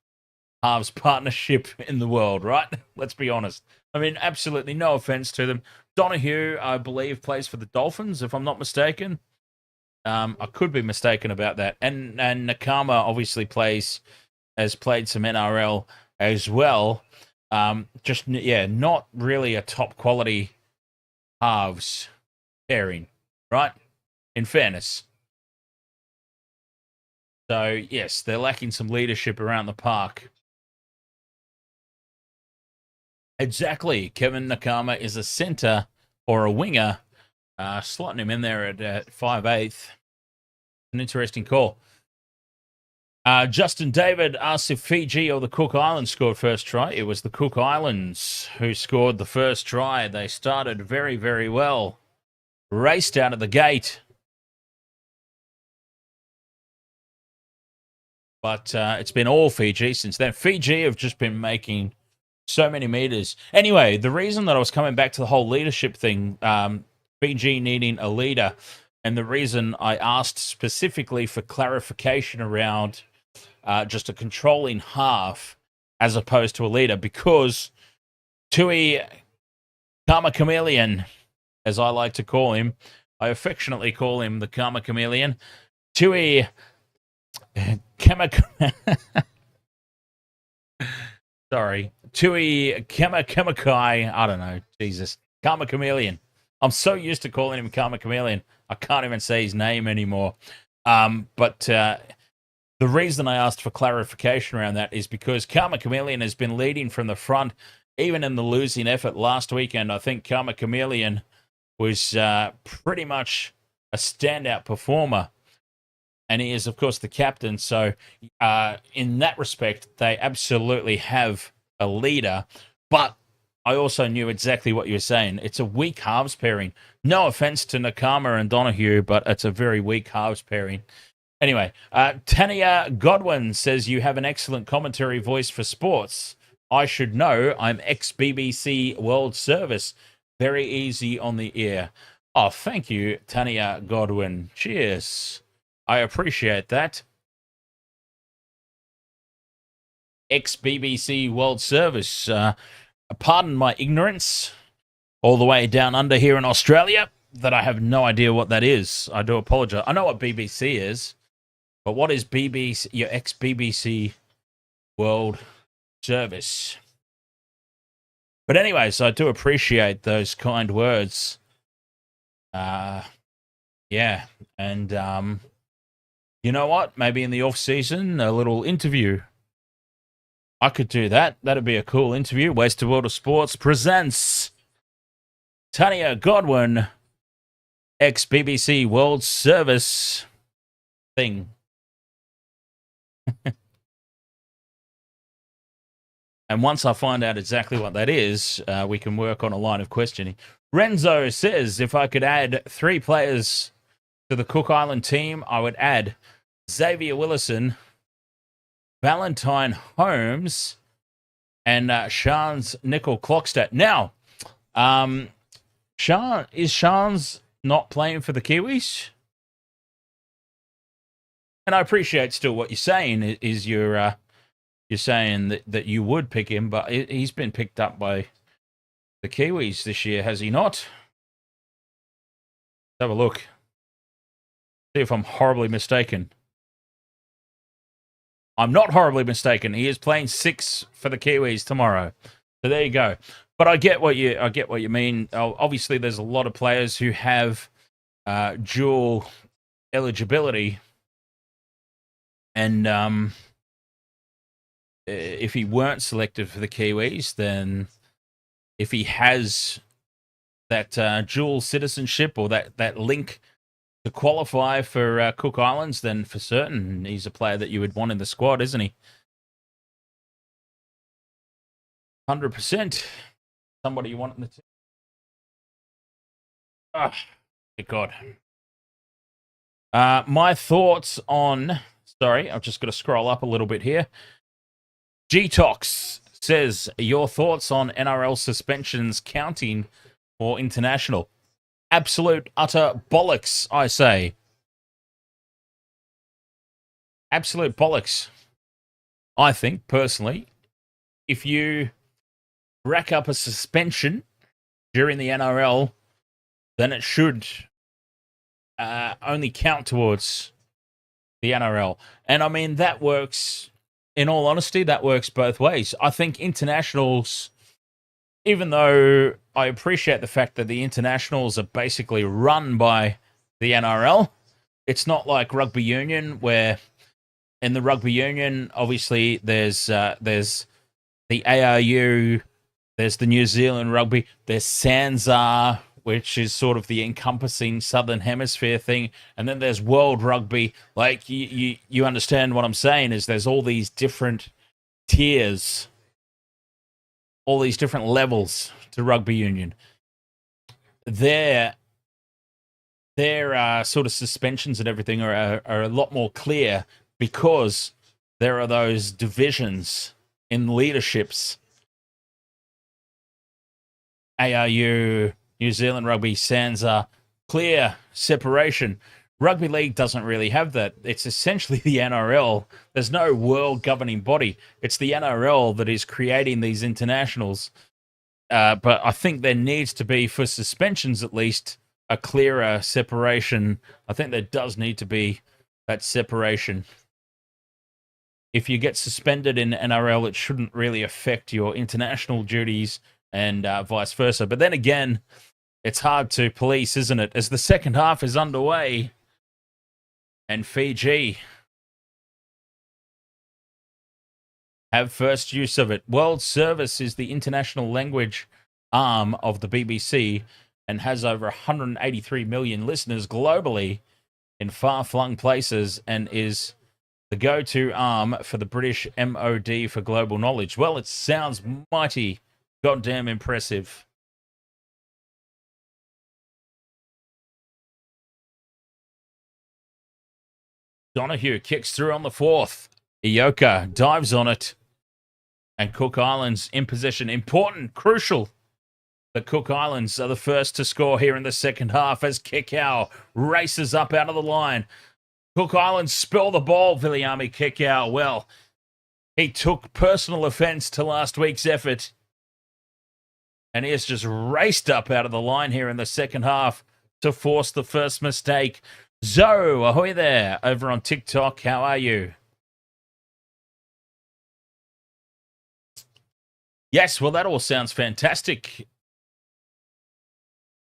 Speaker 1: halves partnership in the world, right? Let's be honest. I mean, absolutely no offense to them. Donahue, I believe, plays for the Dolphins, if I'm not mistaken. I could be mistaken about that. And Nakama obviously has played some NRL as well. Not really a top quality halves pairing, right? In fairness. So, yes, they're lacking some leadership around the park. Exactly. Kevin Nakama is a centre or a winger, slotting him in there at 5'8". An interesting call. Justin David asks if Fiji or the Cook Islands scored first try. It was the Cook Islands who scored the first try. They started very, very well. Raced out of the gate. But it's been all Fiji since then. Fiji have just been making so many meters. Anyway, the reason that I was coming back to the whole leadership thing, Fiji needing a leader, and the reason I asked specifically for clarification around just a controlling half as opposed to a leader, because Tui Karma Chameleon, as I like to call him, I affectionately call him the Karma Chameleon, Tui Sorry. Tui Kemakai. I don't know. Jesus. Karma Chameleon. I'm so used to calling him Karma Chameleon, I can't even say his name anymore. But the reason I asked for clarification around that is because Karma Chameleon has been leading from the front, even in the losing effort last weekend. I think Karma Chameleon was pretty much a standout performer. And he is, of course, the captain. So in that respect, they absolutely have a leader. But I also knew exactly what you were saying. It's a weak halves pairing. No offense to Nakama and Donahue, but it's a very weak halves pairing. Anyway, Tania Godwin says, you have an excellent commentary voice for sports. I should know. I'm ex-BBC World Service. Very easy on the ear. Oh, thank you, Tania Godwin. Cheers. I appreciate that. Ex-BBC World Service. Pardon my ignorance, all the way down under here in Australia, that I have no idea what that is. I do apologize. I know what BBC is, but what is BBC, your ex-BBC World Service? But anyways, I do appreciate those kind words. Yeah, and you know what? Maybe in the off-season, a little interview. I could do that. That'd be a cool interview. Wasted World of Sports presents Tania Godwin, ex-BBC World Service thing. And once I find out exactly what that is, we can work on a line of questioning. Renzo says, if I could add 3 players to the Cook Island team, I would add Xavier Willison, Valentine Holmes, and Shans Nickel Clockstadt. Now, Shans not playing for the Kiwis? And I appreciate still what you're saying is you're saying that you would pick him, but he's been picked up by the Kiwis this year, has he not? Let's have a look. See if I'm horribly mistaken. I'm not horribly mistaken. He is playing 6 for the Kiwis tomorrow. So there you go. But I get what you mean. Obviously, there's a lot of players who have dual eligibility, and if he weren't selected for the Kiwis, then if he has that dual citizenship or that link to qualify for Cook Islands, then for certain he's a player that you would want in the squad, isn't he? 100%. Somebody you want in the team. Oh, good God. My thoughts on... Sorry, I've just got to scroll up a little bit here. G-Tox says, your thoughts on NRL suspensions counting for international? Absolute, utter bollocks, I say. Absolute bollocks. I think, personally, if you rack up a suspension during the NRL, then it should only count towards the NRL. And I mean, that works, in all honesty, that works both ways. I think internationals, even though I appreciate the fact that the internationals are basically run by the NRL, it's not like rugby union, where in the rugby union, obviously, there's the ARU, there's the New Zealand rugby, there's SANZAR, which is sort of the encompassing Southern Hemisphere thing, and then there's World Rugby. Like, you understand what I'm saying, is there's all these different tiers, all these different levels to rugby union. Their sort of suspensions and everything are a lot more clear, because there are those divisions in leaderships. ARU, New Zealand Rugby, SANZAR, clear separation. Rugby League doesn't really have that. It's essentially the NRL. There's no world governing body. It's the NRL that is creating these internationals. But I think there needs to be, for suspensions at least, a clearer separation. I think there does need to be that separation. If you get suspended in NRL, it shouldn't really affect your international duties, and vice versa. But then again, it's hard to police, isn't it? As the second half is underway, and Fiji have first use of it. World Service is the international language arm of the BBC and has over 183 million listeners globally in far-flung places, and is the go-to arm for the British MOD for global knowledge. Well, it sounds mighty goddamn impressive. Donahue kicks through on the fourth. Ioka dives on it. And Cook Islands in possession. Important, crucial. The Cook Islands are the first to score here in the second half as Kikau races up out of the line. Cook Islands spill the ball, Viliami Kikau. Well, he took personal offense to last week's effort, and he has just raced up out of the line here in the second half to force the first mistake. Zoe, ahoy there, over on TikTok. How are you? Yes, well, that all sounds fantastic.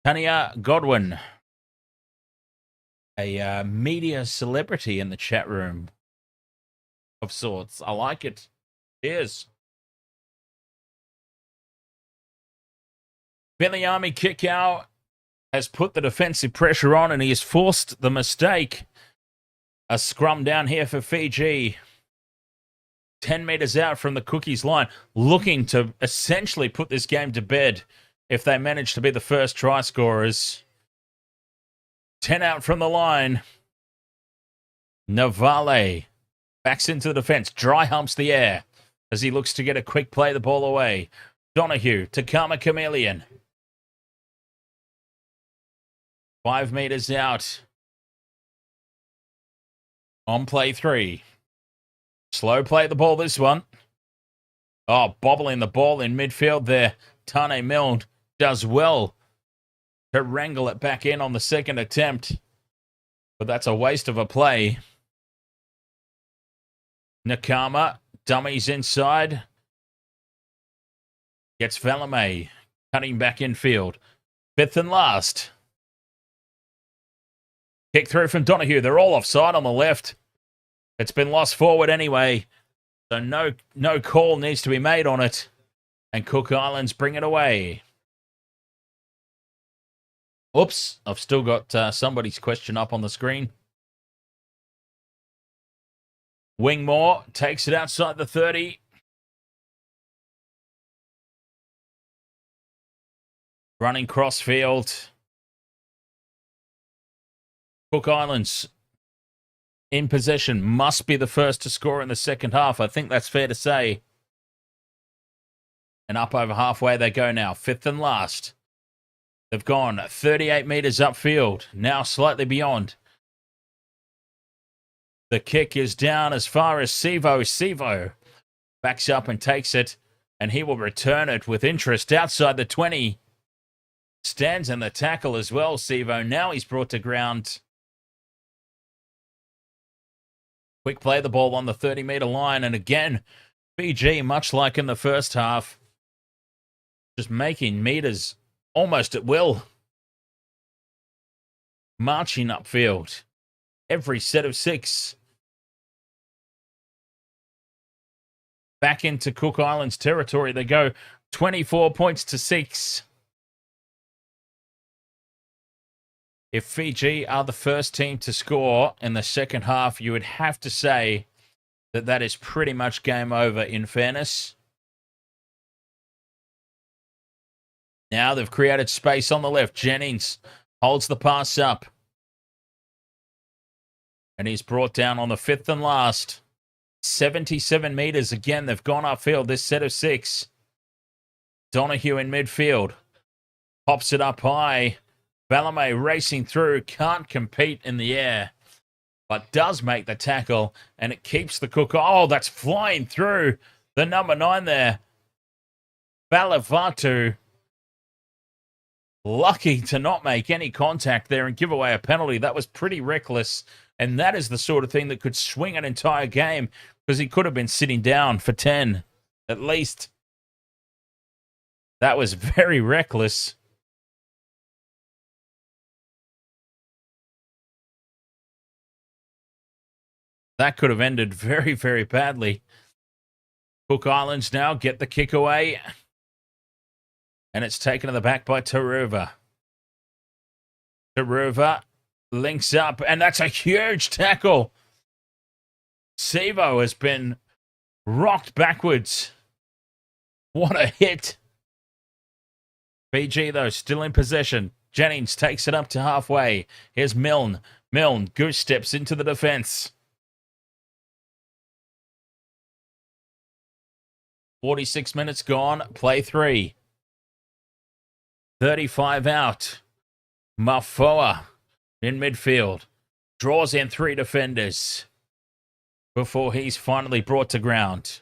Speaker 1: Tania Godwin, a media celebrity in the chat room of sorts. I like it. Cheers. Viliami Kikau has put the defensive pressure on, and he has forced the mistake. A scrum down here for Fiji. 10 meters out from the Cookies line, looking to essentially put this game to bed if they manage to be the first try scorers. 10 out from the line. Navale backs into the defense, dry humps the air as he looks to get a quick play the ball away. Donahue to Karma Chameleon. 5 meters out. On play 3. Slow play the ball, this one. Oh, bobbling the ball in midfield there. Taane Milne does well to wrangle it back in on the second attempt. But that's a waste of a play. Nakama dummies inside. Gets Valame cutting back infield. Fifth and last. Kick through from Donahue. They're all offside on the left. It's been lost forward anyway, so no call needs to be made on it. And Cook Islands bring it away. Oops, I've still got somebody's question up on the screen. Wingmore takes it outside the 30. Running crossfield. Cook Islands in possession, must be the first to score in the second half. I think that's fair to say. And up over halfway they go now. Fifth and last. They've gone 38 meters upfield. Now slightly beyond. The kick is down as far as Sivo. Sivo backs up and takes it. And he will return it with interest outside the 20. Stands in the tackle as well, Sivo. Now he's brought to ground Quick play the ball on the 30-meter line. And again, Fiji, much like in the first half, just making meters almost at will. Marching upfield. Every set of 6. Back into Cook Islands territory. They go 24 points to 6. If Fiji are the first team to score in the second half, you would have to say that that is pretty much game over, in fairness. Now they've created space on the left. Jennings holds the pass up. And he's brought down on the 5th and last. 77 meters. Again, they've gone upfield this set of 6. Donahue in midfield. Pops it up high. Balame racing through. Can't compete in the air. But does make the tackle. And it keeps the Cook. Oh, that's flying through the number 9 there. Balavatu. Lucky to not make any contact there and give away a penalty. That was pretty reckless. And that is the sort of thing that could swing an entire game, because he could have been sitting down for 10, at least. That was very reckless. That could have ended very, very badly. Cook Islands now get the kick away. And it's taken to the back by Taruva. Taruva links up, and that's a huge tackle. Sivo has been rocked backwards. What a hit. Fiji, though, still in possession. Jennings takes it up to halfway. Here's Milne. Milne goose steps into the defense. 46 minutes gone. Play 3. 35 out. Mafoa in midfield. Draws in 3 defenders before he's finally brought to ground.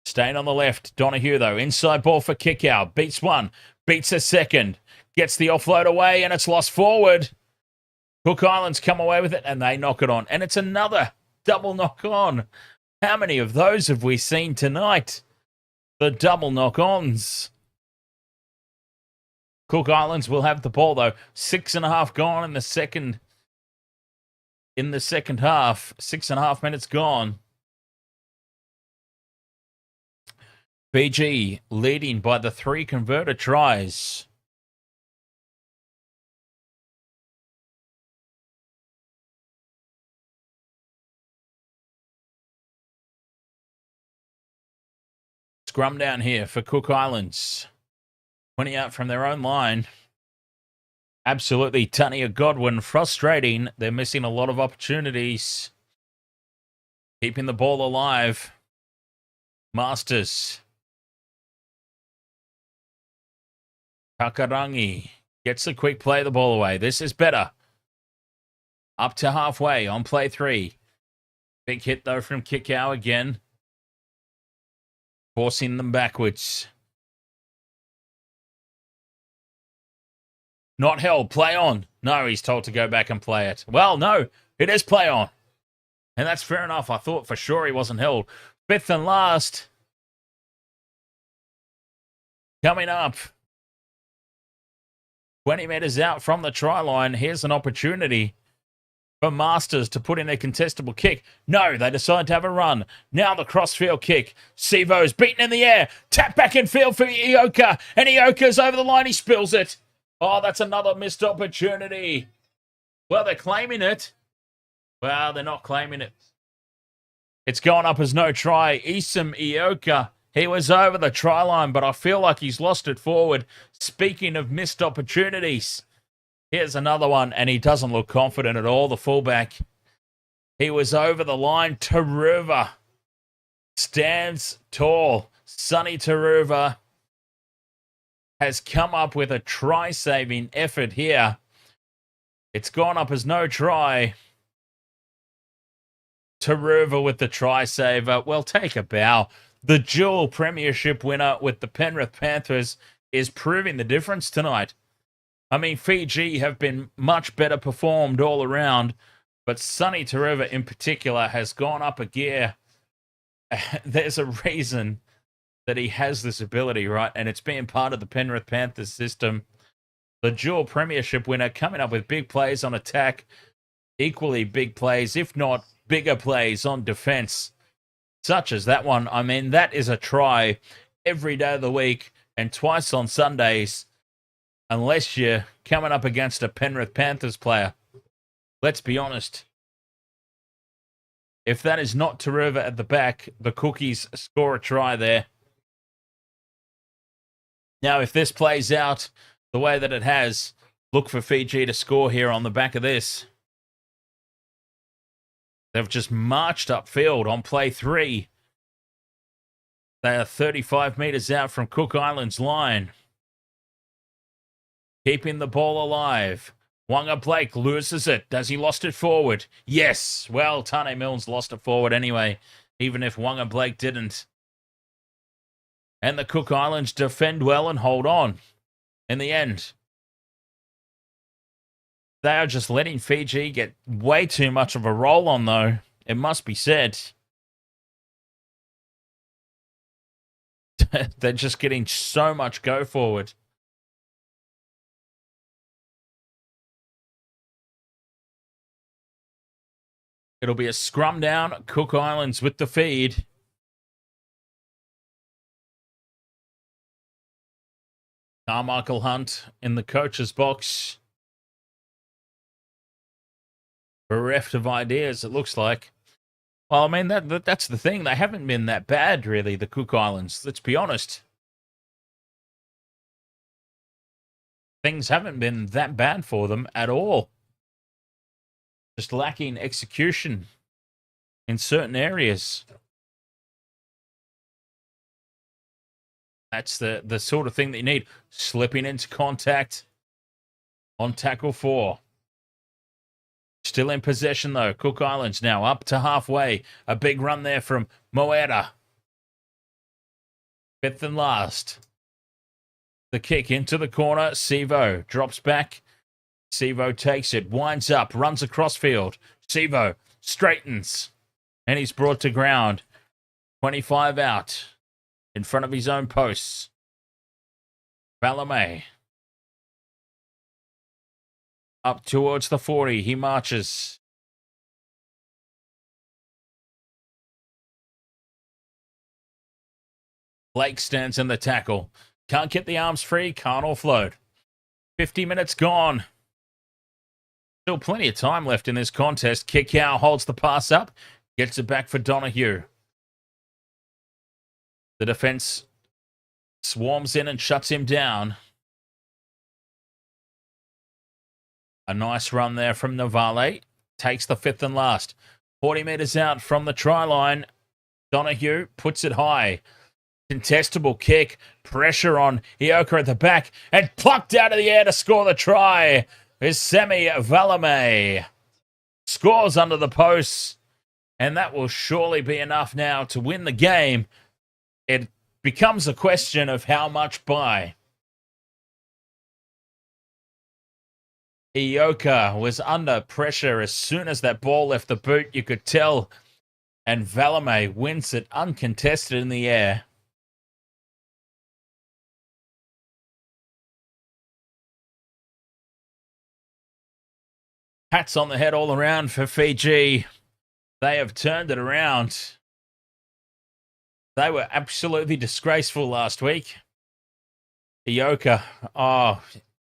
Speaker 1: Staying on the left. Donahue, though. Inside ball for kick out. Beats 1. Beats a second. Gets the offload away, and it's lost forward. Cook Islands come away with it, and they knock it on. And it's another double knock on. How many of those have we seen tonight? The double knock-ons. Cook Islands will have the ball, though. 6.5 gone in the second half. 6.5 minutes gone. Fiji leading by the 3 converted tries. Scrum down here for Cook Islands. 20 out from their own line. Absolutely, Taane Godwin frustrating. They're missing a lot of opportunities. Keeping the ball alive. Masters. Takairangi gets a quick play the ball away. This is better. Up to halfway on play 3. Big hit, though, from Kickow again. Forcing them backwards. Not held. Play on. No, he's told to go back and play it. Well, no, it is play on. And that's fair enough. I thought for sure he wasn't held. 5th and last. Coming up. 20 metres out from the try line. Here's an opportunity for Masters to put in a contestable kick. No, they decide to have a run. Now the crossfield kick. Sivo's beaten in the air. Tap back in field for Ioka. And Ioka's over the line. He spills it. Oh, that's another missed opportunity. Well, they're claiming it. Well, they're not claiming it. It's gone up as no try. Esan Ioka, he was over the try line, but I feel like he's lost it forward. Speaking of missed opportunities, here's another one, and he doesn't look confident at all, the fullback. He was over the line. Taruva stands tall. Sonny Taruva has come up with a try-saving effort here. It's gone up as no try. Taruva with the try-saver. Well, take a bow. The dual premiership winner with the Penrith Panthers is proving the difference tonight. I mean, Fiji have been much better performed all around, But Sonny Taruva in particular has gone up a gear. There's a reason that he has this ability, right? And it's being part of the Penrith Panthers system. The dual premiership winner coming up with big plays on attack, equally big plays, if not bigger plays on defense, such as that one. I mean, that is a try every day of the week and twice on Sundays, unless you're coming up against a Penrith Panthers player. Let's be honest. If that is not Taruva at the back, the Cookies score a try there. Now, if this plays out the way that it has, look for Fiji to score here on the back of this. They've just marched upfield on play 3. They are 35 metres out from Cook Island's line. Keeping the ball alive. Wonga Blake loses it. Does he lost it forward? Yes. Well, Taane Milne's lost it forward anyway, even if Wonga Blake didn't. And the Cook Islands defend well and hold on. In the end, they are just letting Fiji get way too much of a roll on, though. It must be said. They're just getting so much go forward. It'll be a scrum down. Cook Islands with the feed. Karmichael Hunt in the coach's box. Bereft of ideas, it looks like. Well, I mean, that's the thing. They haven't been that bad, really, the Cook Islands. Let's be honest. Things haven't been that bad for them at all. Just lacking execution in certain areas. That's the sort of thing that you need. Slipping into contact on tackle 4. Still in possession, though. Cook Islands now up to halfway. A big run there from Moera. 5th and last. The kick into the corner. Sevo drops back. Sevo takes it, winds up, runs across field. Sevo straightens, and he's brought to ground. 25 out, in front of his own posts. Valame. Up towards the 40, he marches. Blake stands in the tackle. Can't get the arms free, can't offload. 50 minutes gone. Still plenty of time left in this contest. Kikau holds the pass up. Gets it back for Donahue. The defense swarms in and shuts him down. A nice run there from Navale. Takes the 5th and last. 40 metres out from the try line. Donahue puts it high. Contestable kick. Pressure on Ioka at the back. And plucked out of the air to score the try. Is Semi Valame. Scores under the posts, and that will surely be enough now to win the game. It becomes a question of how much by. Ioka was under pressure as soon as that ball left the boot, you could tell, and Valame wins it uncontested in the air. Hats on the head all around for Fiji. They have turned it around. They were absolutely disgraceful last week. Ioka,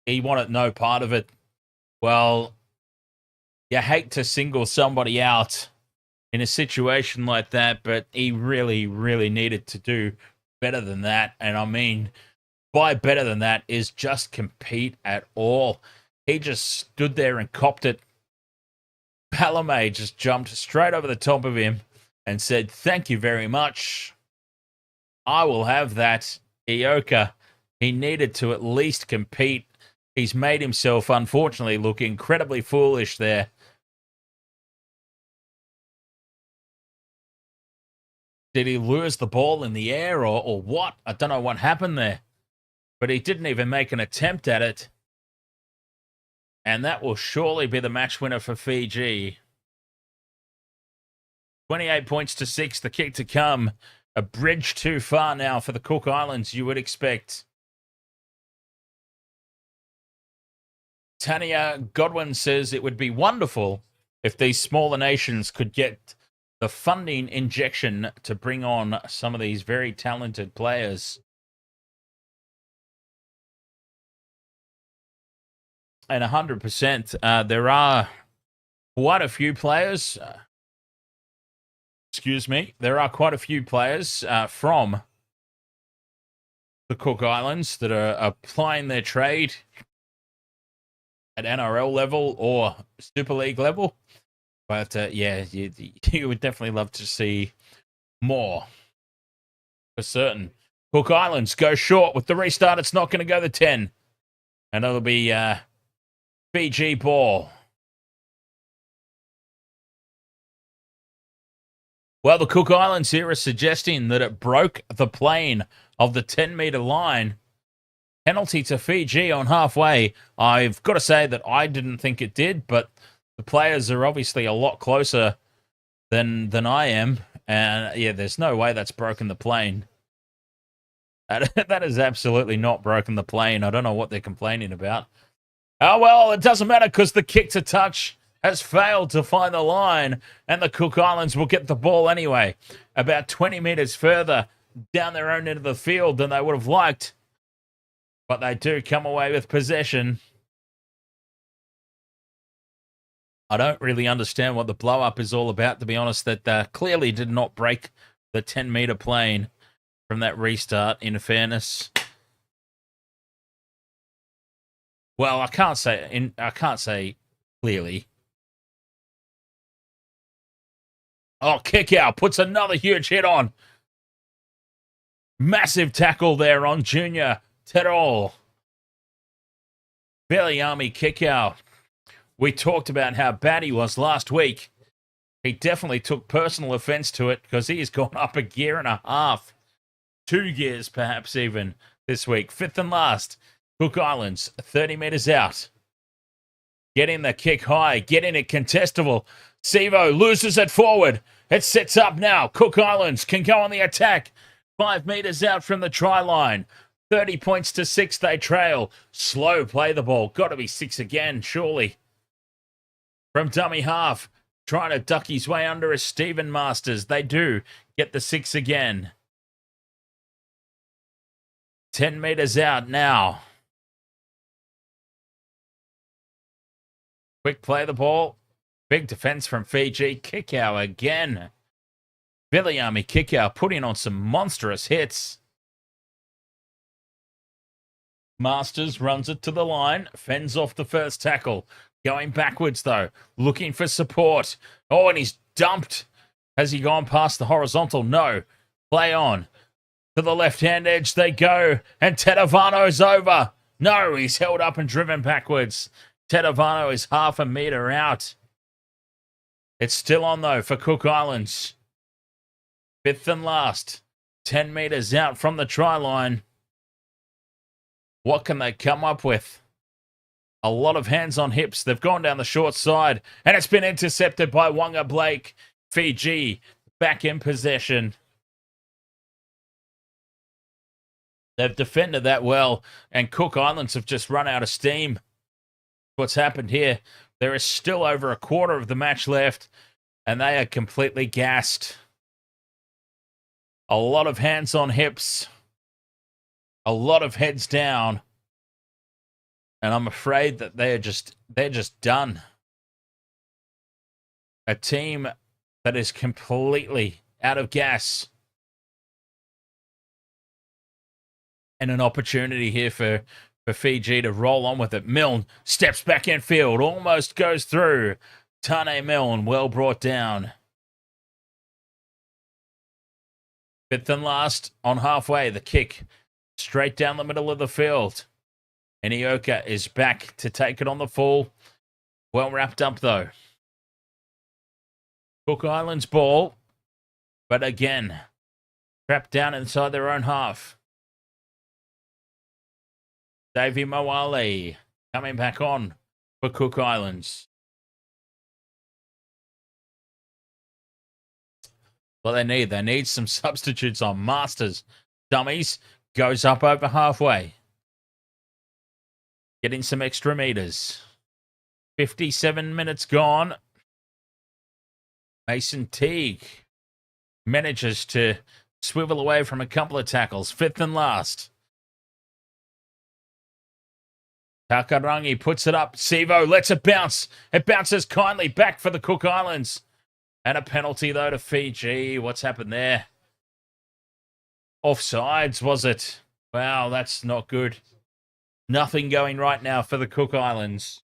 Speaker 1: he wanted no part of it. Well, you hate to single somebody out in a situation like that, but he really, really needed to do better than that. And I mean, by better than that is just compete at all. He just stood there and copped it. Palame just jumped straight over the top of him and said, "Thank you very much. I will have that." Ioka, he needed to at least compete. He's made himself, unfortunately, look incredibly foolish there. Did he lose the ball in the air or what? I don't know what happened there. But he didn't even make an attempt at it. And that will surely be the match winner for Fiji. 28 points to 6. The kick to come. A bridge too far now for the Cook Islands, you would expect. Tania Godwin says it would be wonderful if these smaller nations could get the funding injection to bring on some of these very talented players. And 100%, there are quite a few players. There are quite a few players from the Cook Islands that are applying their trade at NRL level or Super League level. But yeah, you would definitely love to see more for certain. Cook Islands go short with the restart. It's not going to go to 10. And it'll be Fiji ball. Well, the Cook Islands here are suggesting that it broke the plane of the 10-meter line. Penalty to Fiji on halfway. I've got to say that I didn't think it did, but the players are obviously a lot closer than I am. And yeah, there's no way that's broken the plane. That is absolutely not broken the plane. I don't know what they're complaining about. Oh, well, it doesn't matter because the kick to touch has failed to find the line, and the Cook Islands will get the ball anyway, about 20 meters further down their own end of the field than they would have liked. But they do come away with possession. I don't really understand what the blow-up is all about, to be honest. That clearly did not break the 10-meter plane from that restart, in fairness. Well, I can't say clearly. Oh, kick out. Puts another huge hit on. Massive tackle there on Junior Terol. Viliami kick out. We talked about how bad he was last week. He definitely took personal offense to it because he's gone up a gear and a half. 2 gears, perhaps even, this week. 5th and last. Cook Islands, 30 meters out. Getting the kick high. Getting it contestable. Sevo loses it forward. It sets up now. Cook Islands can go on the attack. 5 meters out from the try line. 30 points to 6 they trail. Slow play the ball. Got to be 6 again, surely. From dummy half. Trying to duck his way under is Esan Marsters. They do get the 6 again. 10 meters out now. Quick play the ball. Big defense from Fiji. Kick out again. Viliami kick out, putting on some monstrous hits. Masters runs it to the line. Fends off the first tackle. Going backwards, though. Looking for support. Oh, and he's dumped. Has he gone past the horizontal? No. Play on. To the left-hand edge they go. And Tetevano's over. No, he's held up and driven backwards. Tetevano is half a meter out. It's still on, though, for Cook Islands. 5th and last. 10 meters out from the try line. What can they come up with? A lot of hands on hips. They've gone down the short side. And it's been intercepted by Wonga Blake. Fiji back in possession. They've defended that well. And Cook Islands have just run out of steam. What's happened here? There is still over a quarter of the match left. And they are completely gassed. A lot of hands on hips. A lot of heads down. And I'm afraid that they're just done. A team that is completely out of gas. And an opportunity here for Fiji to roll on with it. Milne steps back in field. Almost goes through. Taane Milne well brought down. 5th and last on halfway. The kick straight down the middle of the field. Enioka is back to take it on the full. Well wrapped up, though. Cook Islands ball. But again, trapped down inside their own half. Davey Moale coming back on for Cook Islands. What they need some substitutes on Masters. Dummies goes up over halfway. Getting some extra meters. 57 minutes gone. Mason Teague manages to swivel away from a couple of tackles. Fifth and last. Takairangi puts it up. Sivo lets it bounce. It bounces kindly back for the Cook Islands. And a penalty, though, to Fiji. What's happened there? Offsides, was it? Wow, that's not good. Nothing going right now for the Cook Islands.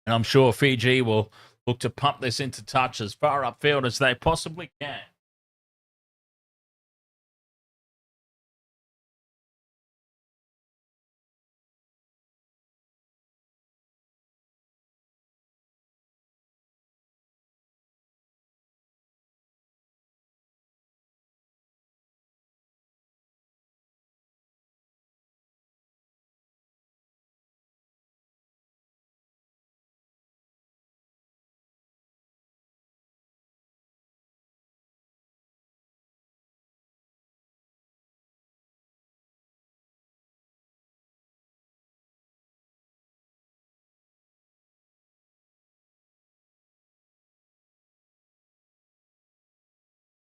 Speaker 1: And I'm sure Fiji will look to pump this into touch as far upfield as they possibly can.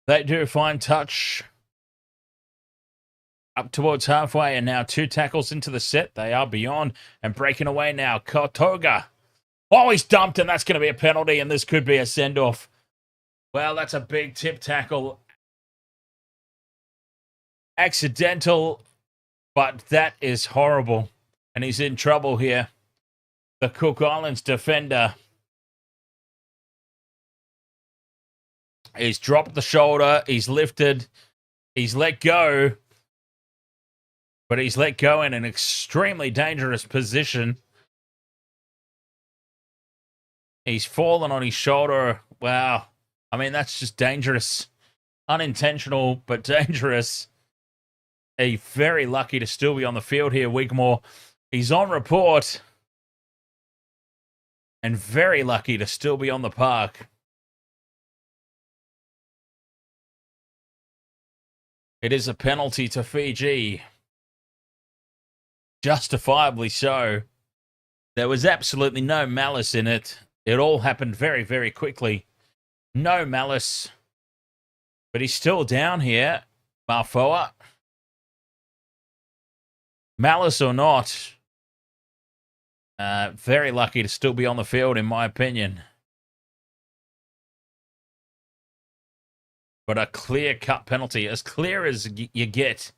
Speaker 1: They do fine touch up towards halfway, and now 2 tackles into the set. They are beyond and breaking away now. Kotoga. Oh, he's dumped, and that's going to be a penalty, and this could be a send-off. Well, that's a big tip tackle. Accidental, but that is horrible. And he's in trouble here. The Cook Islands defender. He's dropped the shoulder. He's lifted. He's let go. But he's let go in an extremely dangerous position. He's fallen on his shoulder. Wow. I mean, that's just dangerous. Unintentional, but dangerous. He's very lucky to still be on the field here, Wigmore. He's on report. And very lucky to still be on the park. It is a penalty to Fiji. Justifiably so. There was absolutely no malice in it. It all happened very, very quickly. No malice. But he's still down here. Malfoa. Malice or not, very lucky to still be on the field, in my opinion. But a clear-cut penalty, as clear as you get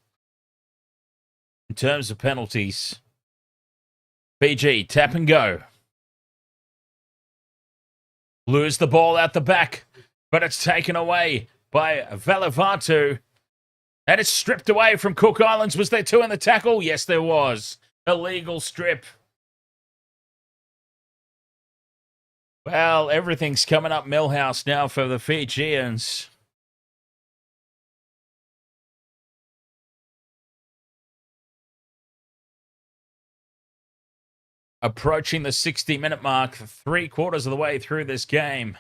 Speaker 1: in terms of penalties. Fiji, tap and go. Lose the ball out the back, but it's taken away by Valivatu. And it's stripped away from Cook Islands. Was there 2 in the tackle? Yes, there was. Illegal strip. Well, everything's coming up Millhouse now for the Fijians. Approaching the 60-minute mark, 3/4 of the way through this game.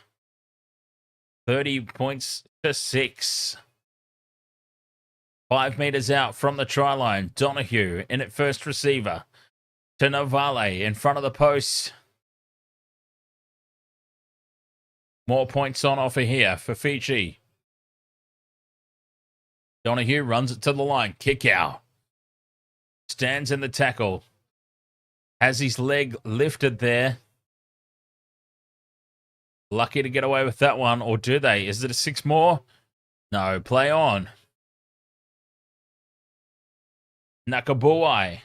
Speaker 1: 30 points to 6. 5 meters out from the try line. Donahue in at first receiver. To Navale in front of the post. More points on offer here for Fiji. Donahue runs it to the line. Kick out. Stands in the tackle. Has his leg lifted there. Lucky to get away with that one. Or do they? Is it a 6 more? No. Play on. Nakabuai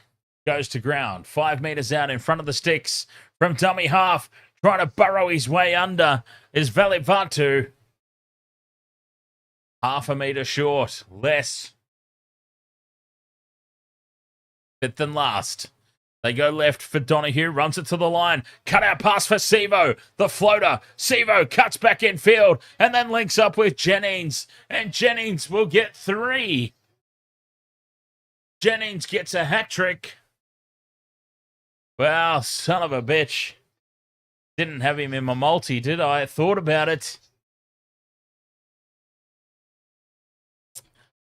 Speaker 1: goes to ground. 5 meters out in front of the sticks. From dummy half. Trying to burrow his way under is Valivatu. Half a meter short. Less. Fifth and last. They go left for Donahue. Runs it to the line. Cut out pass for Sivo. The floater. Sivo cuts back in field. And then links up with Jennings. And Jennings will get 3. Jennings gets a hat trick. Well, son of a bitch. Didn't have him in my multi, did I? Thought about it.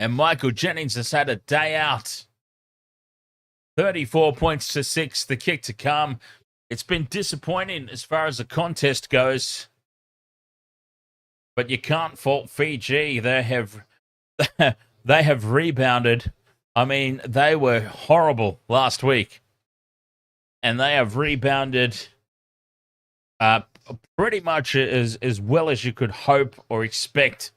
Speaker 1: And Michael Jennings has had a day out. 34 points to 6, the kick to come. It's been disappointing as far as the contest goes. But you can't fault Fiji. They have they have rebounded. I mean, they were horrible last week. And they have rebounded pretty much as well as you could hope or expect.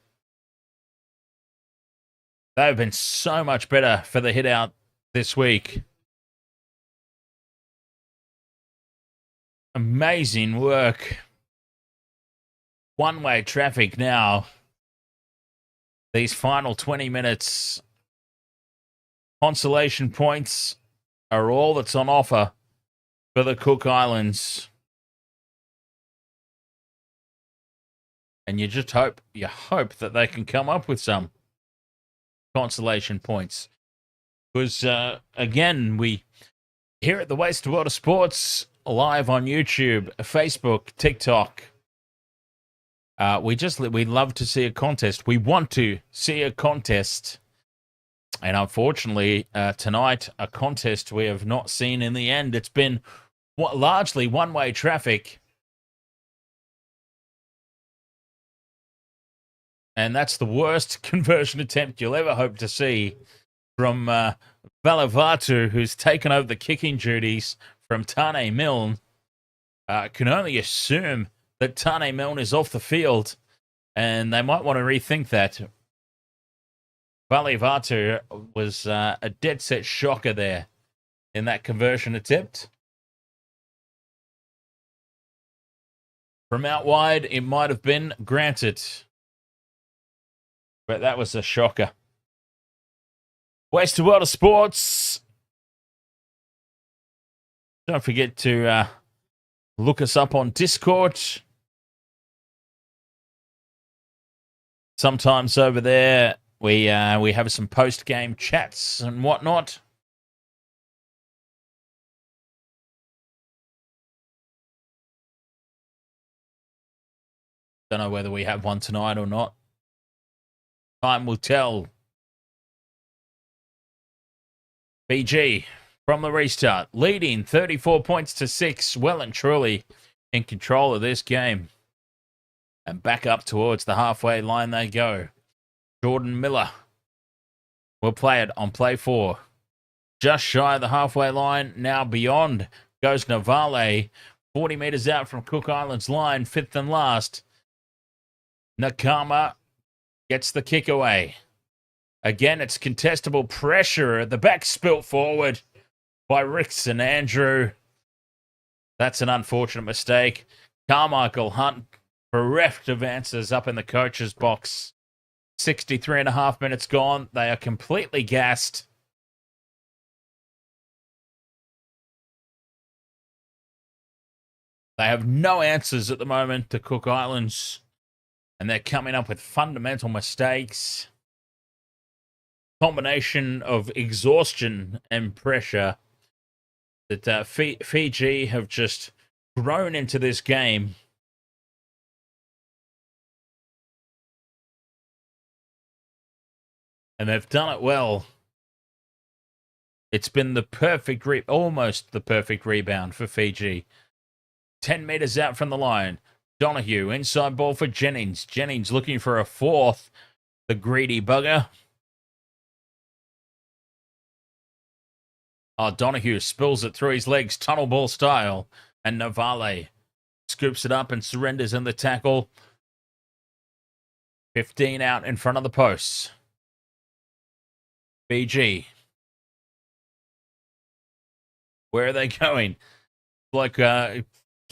Speaker 1: They've been so much better for the hit out this week. Amazing work. One-way traffic now. These final 20 minutes. Consolation points are all that's on offer for the Cook Islands. And you just hope that they can come up with some consolation points. Because, again, we here at the Waste World of Sports, live on YouTube, Facebook, TikTok, we love to see a contest. We want to see a contest. And unfortunately, tonight, a contest we have not seen in the end. It's been largely one-way traffic. And that's the worst conversion attempt you'll ever hope to see from Valavatu, who's taken over the kicking duties from Taane Milne. Can only assume that Taane Milne is off the field, and they might want to rethink that. Valavatu was a dead-set shocker there in that conversion attempt. From out wide, it might have been granted. But that was a shocker. Waste World of Sports. Don't forget to look us up on Discord. Sometimes over there, we have some post-game chats and whatnot. Don't know whether we have one tonight or not. Time will tell. Fiji from the restart, leading 34 points to 6, well and truly in control of this game. And back up towards the halfway line they go. Jordan Miller will play it on play 4. Just shy of the halfway line, now beyond goes Navale. 40 metres out from Cook Islands line, 5th and last. Nakama gets the kick away. Again, it's contestable pressure at the back, spilt forward by Ricks and Andrew. That's an unfortunate mistake. Karmichael Hunt bereft of answers up in the coach's box. 63 and a half minutes gone. They are completely gassed. They have no answers at the moment to Cook Islands. And they're coming up with fundamental mistakes. Combination of exhaustion and pressure that Fiji have just grown into this game. And they've done it well. It's been the perfect, almost the perfect rebound for Fiji. 10 metres out from the line. Donahue, inside ball for Jennings. Jennings looking for a fourth. The greedy bugger. Oh, Donahue spills it through his legs, tunnel ball style. And Navale scoops it up and surrenders in the tackle. 15 out in front of the posts. Fiji. Where are they going? Like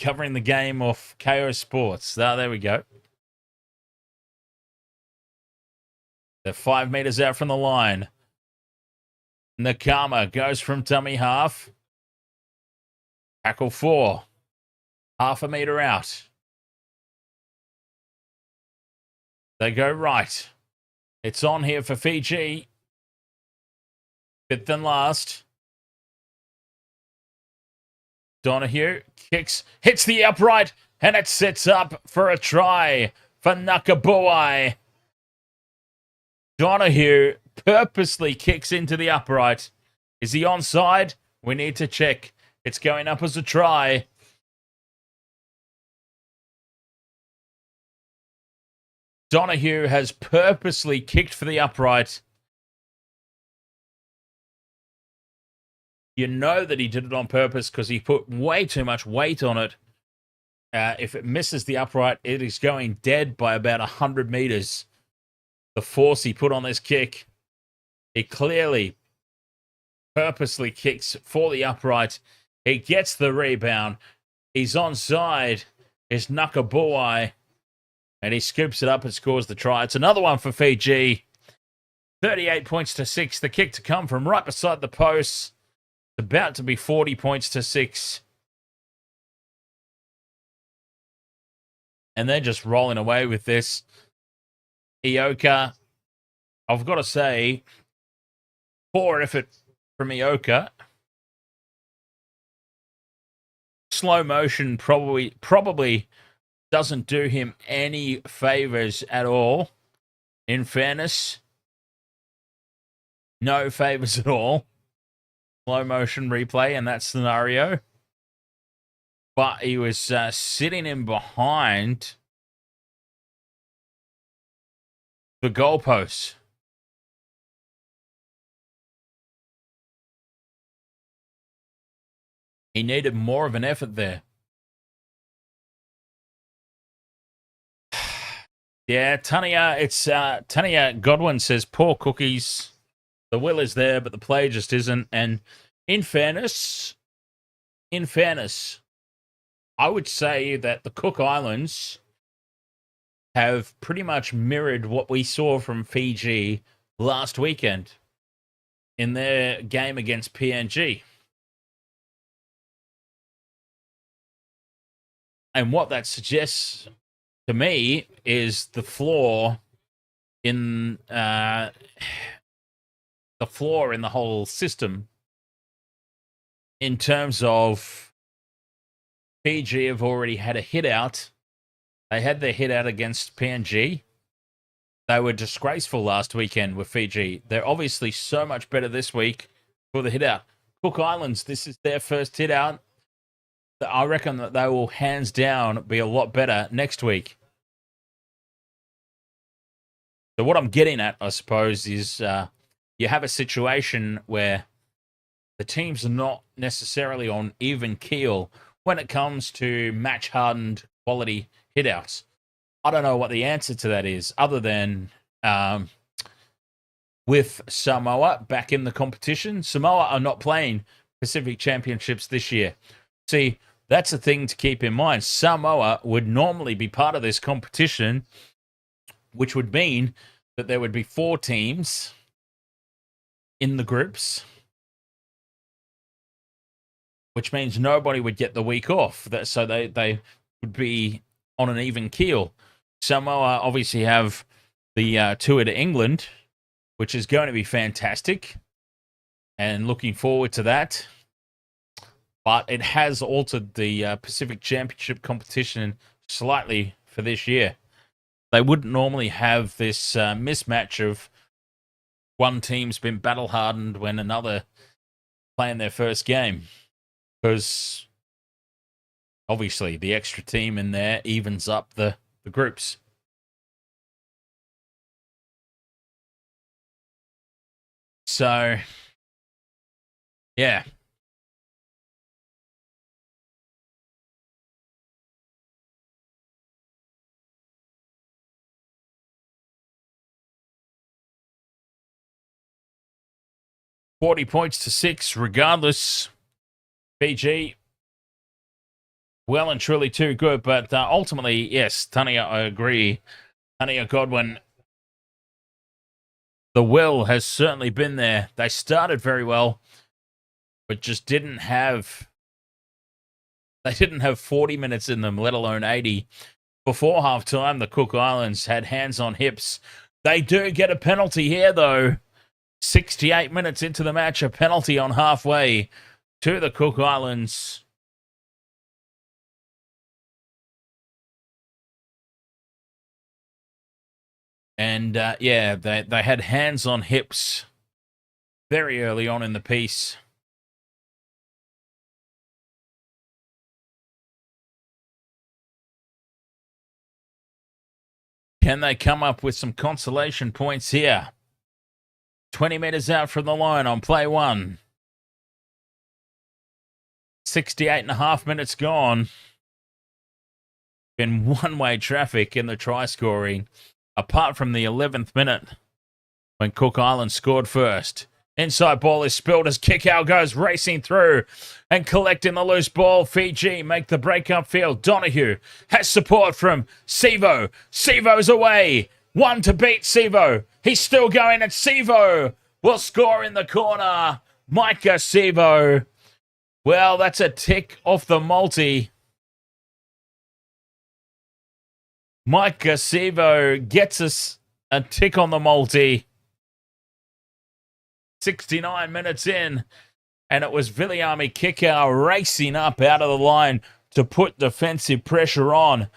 Speaker 1: covering the game off KO Sports. There we go. They're 5 metres out from the line. Nakama goes from dummy half. Tackle 4. Half a metre out. They go right. It's on here for Fiji. 5th and last. Donahue kicks, hits the upright, and it sets up for a try for Nakabuai. Donahue purposely kicks into the upright. Is he onside? We need to check. It's going up as a try. Donahue has purposely kicked for the upright. You know that he did it on purpose because he put way too much weight on it. If it misses the upright, it is going dead by about 100 meters. The force he put on this kick. He clearly purposely kicks for the upright. He gets the rebound. He's onside. It's Nakabuai. And he scoops it up and scores the try. It's another one for Fiji. 38 points to 6. The kick to come from right beside the post. It's about to be 40 points to 6. And they're just rolling away with this. Ioka, I've got to say, poor effort from Ioka. Slow motion probably doesn't do him any favors at all. In fairness, no favors at all. Slow motion replay in that scenario. But he was sitting in behind the goalpost. He needed more of an effort there. Yeah, Tania Godwin says, poor cookies. The will is there, but the play just isn't. And in fairness, I would say that the Cook Islands have pretty much mirrored what we saw from Fiji last weekend in their game against PNG. And what that suggests to me is the flaw in the whole system in terms of Fiji have already had a hit out. They had their hit out against PNG. They were disgraceful last weekend with Fiji. They're obviously so much better this week for the hit out. Cook Islands, this is their first hit out. I reckon that they will hands down be a lot better next week. So what I'm getting at, I suppose, is you have a situation where the teams are not necessarily on even keel when it comes to match-hardened quality hitouts. I don't know what the answer to that is, other than with Samoa back in the competition. Samoa are not playing Pacific Championships this year. See, that's a thing to keep in mind. Samoa would normally be part of this competition, which would mean that there would be 4 teams in the groups, which means nobody would get the week off. So they would be on an even keel. Samoa obviously have the tour to England, which is going to be fantastic, and looking forward to that. But it has altered the Pacific Championship competition slightly for this year. They wouldn't normally have this mismatch of one team's been battle-hardened when another playing their first game. Because obviously the extra team in there evens up the groups. So, yeah. $40 points to 6, regardless. Fiji, well and truly too good, but ultimately, yes, Tania, I agree. Tania Godwin, the will has certainly been there. They started very well, but just didn't have 40 minutes in them, let alone 80. Before halftime, the Cook Islands had hands on hips. They do get a penalty here, though. 68 minutes into the match, a penalty on halfway to the Cook Islands. And, yeah, they had hands on hips very early on in the piece. Can they come up with some consolation points here? 20 metres out from the line on play one. 68.5 minutes gone. Been one-way traffic in the try scoring, apart from the 11th minute when Cook Island scored first. Inside ball is spilled as Kickoff goes racing through and collecting the loose ball. Fiji make the break upfield. Donahue has support from Sevo. Sevo's away. One to beat Sevo. He's still going at Sevo. Will score in the corner. Micah Sevo. Well, that's a tick off the multi. Micah Sevo gets us a tick on the multi. 69 minutes in, and it was Viliami Kickoff racing up out of the line to put defensive pressure on,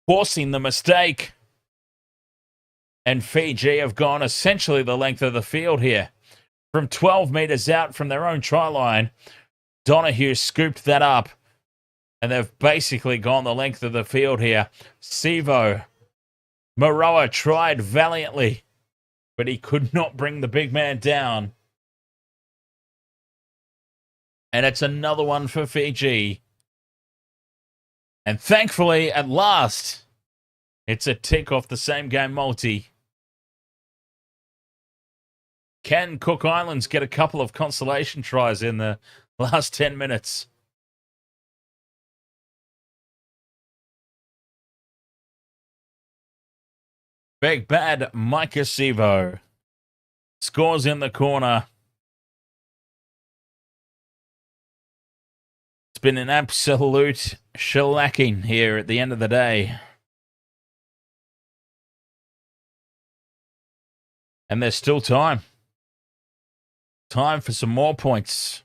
Speaker 1: forcing the mistake. And Fiji have gone essentially the length of the field here. From 12 metres out from their own try line, Donahue scooped that up, and they've basically gone the length of the field here. Sevo, Maroa tried valiantly, but he could not bring the big man down. And it's another one for Fiji. And thankfully, at last, it's a tick off the same game multi. Can Cook Islands get a couple of consolation tries in the last 10 minutes? Big bad Micah Sevo scores in the corner. It's been an absolute shellacking here at the end of the day. And there's still time. Time for some more points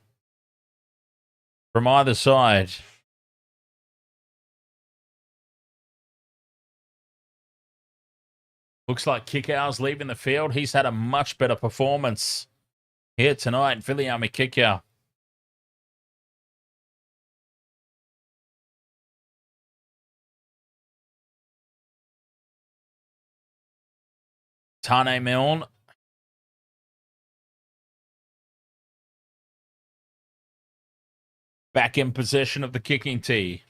Speaker 1: from either side. Looks like Kickoff's leaving the field. He's had a much better performance here tonight. Viliami Kickoff. Taane Milne. Back in possession of the kicking tee.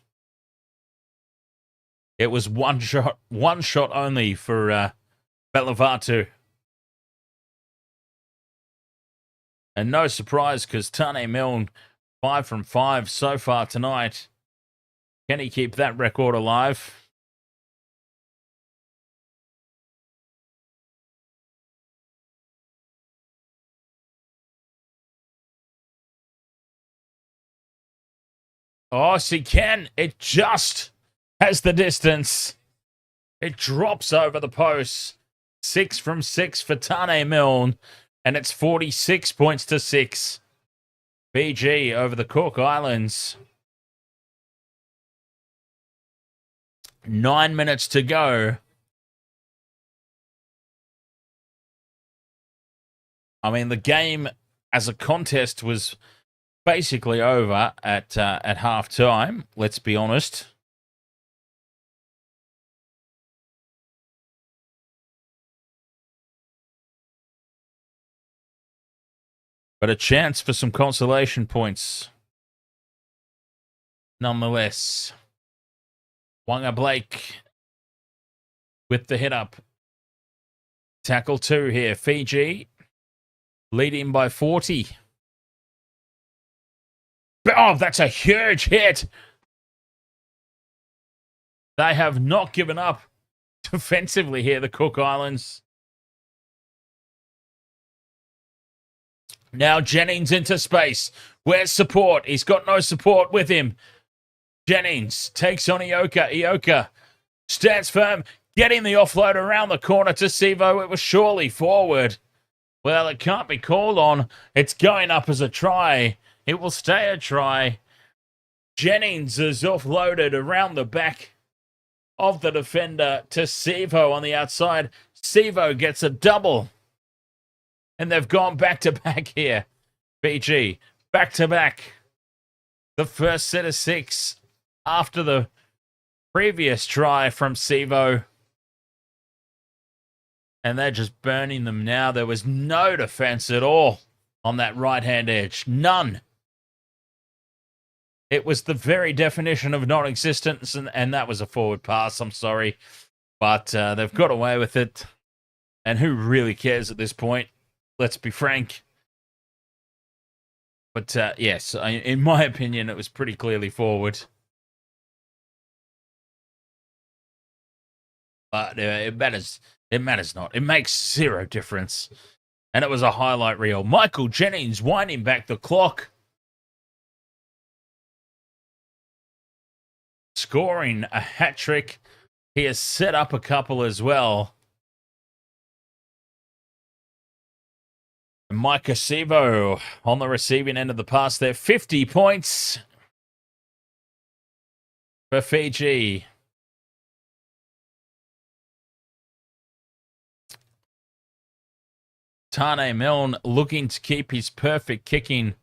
Speaker 1: It was one shot only for Belavatu. And no surprise, because Taane Milne, 5 from 5 so far tonight. Can he keep that record alive? Oh, yes, he can. It just has the distance. It drops over the post. 6 from 6 for Taane Milne. And it's 46 points to 6. Fiji over the Cook Islands. 9 minutes to go. I mean, the game as a contest was basically over at half time, let's be honest. But a chance for some consolation points nonetheless. Wanga Blake with the hit up. Tackle 2 here. Fiji leading by 40. Oh, that's a huge hit. They have not given up defensively here, the Cook Islands. Now Jennings into space. Where's support? He's got no support with him. Jennings takes on Ioka. Ioka stands firm, getting the offload around the corner to Sevo. It was surely forward. Well, it can't be called on. It's going up as a try. It will stay a try. Jennings is offloaded around the back of the defender to Sevo on the outside. Sivo gets a double. And they've gone back-to-back here. Fiji, back-to-back. The first set of 6 after the previous try from Sivo. And they're just burning them now. There was no defense at all on that right-hand edge. None. It was the very definition of non-existence, and that was a forward pass. I'm sorry. But they've got away with it. And who really cares at this point? Let's be frank. But yes, in my opinion, it was pretty clearly forward. But it matters. It matters not. It makes zero difference. And it was a highlight reel. Michael Jennings winding back the clock. Scoring a hat-trick. He has set up a couple as well. Micah Sivo on the receiving end of the pass there. 50 points for Fiji. Taane Milne looking to keep his perfect kicking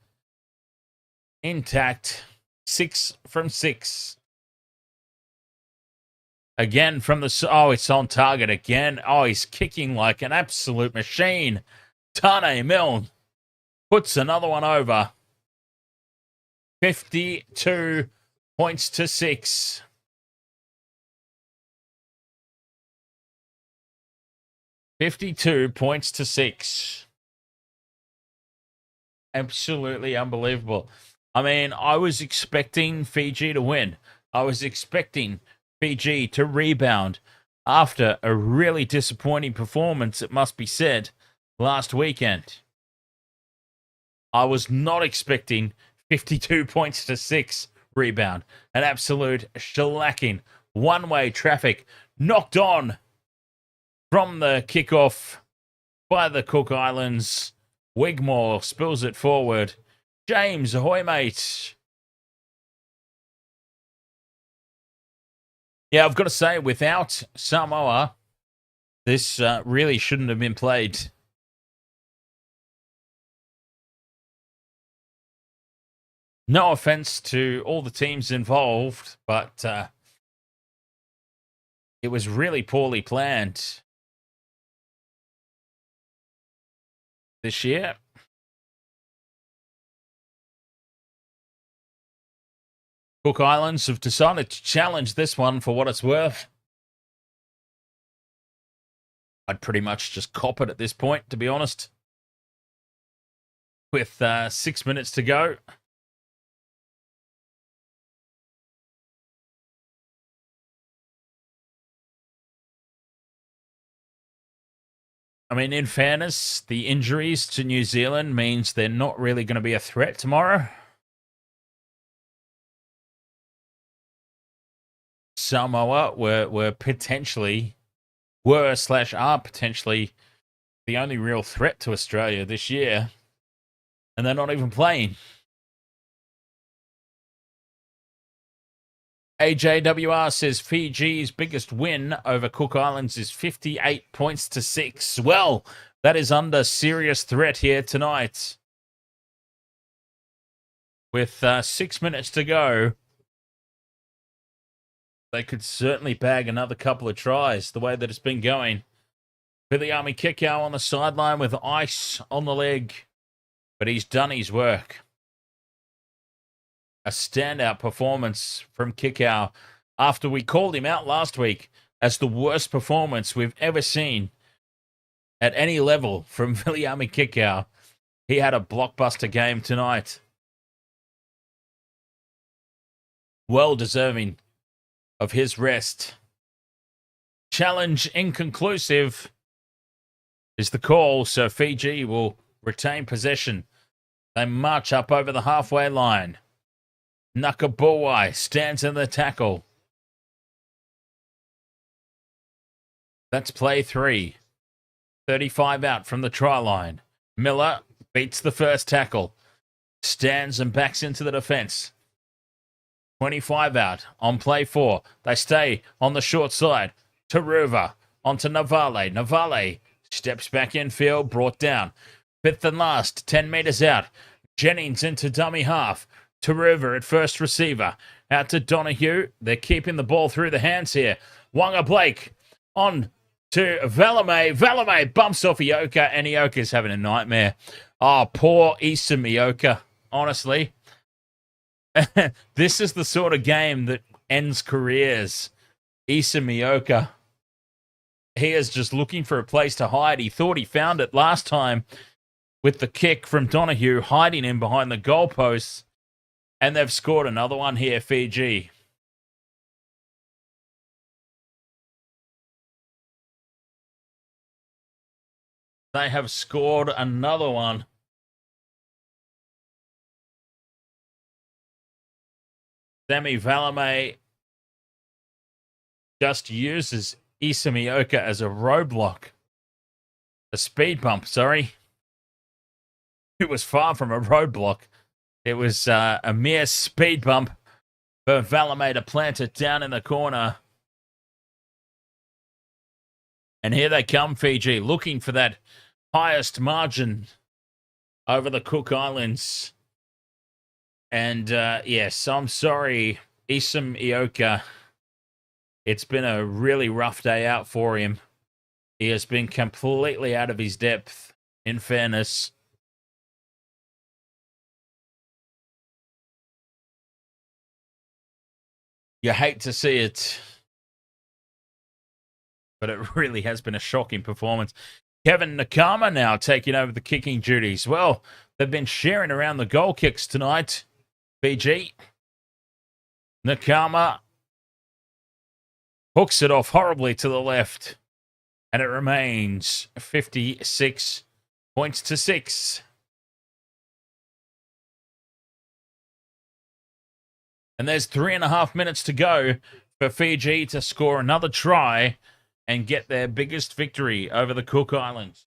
Speaker 1: intact. 6 from 6. Again from the... Oh, it's on target again. Oh, he's kicking like an absolute machine. Taane Milne puts another one over. 52 points to 6. Absolutely unbelievable. I mean, I was expecting Fiji to win. I was expecting Fiji to rebound after a really disappointing performance, it must be said, last weekend. I was not expecting 52 points to 6 rebound. An absolute shellacking. One-way traffic knocked on from the kickoff by the Cook Islands. Wigmore spills it forward. James, ahoy, mate. Yeah, I've got to say, without Samoa, this really shouldn't have been played. No offense to all the teams involved, but it was really poorly planned this year. Cook Islands have decided to challenge this one for what it's worth. I'd pretty much just cop it at this point, to be honest. With 6 minutes to go. I mean, in fairness, the injuries to New Zealand means they're not really going to be a threat tomorrow. Samoa were potentially, are potentially the only real threat to Australia this year. And they're not even playing. AJWR says Fiji's biggest win over Cook Islands is 58 points to 6. Well, that is under serious threat here tonight. With 6 minutes to go, they could certainly bag another couple of tries the way that it's been going. Viliami Kikau on the sideline with ice on the leg, but he's done his work. A standout performance from Kikau after we called him out last week as the worst performance we've ever seen at any level from Viliami Kikau. He had a blockbuster game tonight. Well deserving of his rest. Challenge inconclusive is the call, so Fiji will retain possession. They march up over the halfway line. Nakabuwai stands in the tackle. That's play 3. 35 out from the try line. Miller beats the first tackle. Stands and backs into the defense. 25 out on play 4. They stay on the short side. Taruva onto Navale. Navale steps back infield, brought down. Fifth and last, 10 metres out. Jennings into dummy half. To River at first receiver. Out to Donahue. They're keeping the ball through the hands here. Wonga Blake on to Valame. Valame bumps off Ioka, and Ioka's having a nightmare. Oh, poor Esan Ioka, honestly. This is the sort of game that ends careers. Esan Ioka. He is just looking for a place to hide. He thought he found it last time with the kick from Donahue, hiding him behind the goalposts. And they've scored another one here, Fiji. They have scored another one. Semi Valame just uses Esan Ioka as a roadblock. A speed bump, sorry. It was far from a roadblock. It was a mere speed bump for Valame to plant it down in the corner. And here they come, Fiji, looking for that highest margin over the Cook Islands. And yes, I'm sorry, Esan Ioka. It's been a really rough day out for him. He has been completely out of his depth, in fairness. You hate to see it, but it really has been a shocking performance. Kevin Nakama now taking over the kicking duties. Well, they've been sharing around the goal kicks tonight, Fiji. Nakama hooks it off horribly to the left, and it remains 56 points to 6. And there's 3.5 minutes to go for Fiji to score another try and get their biggest victory over the Cook Islands.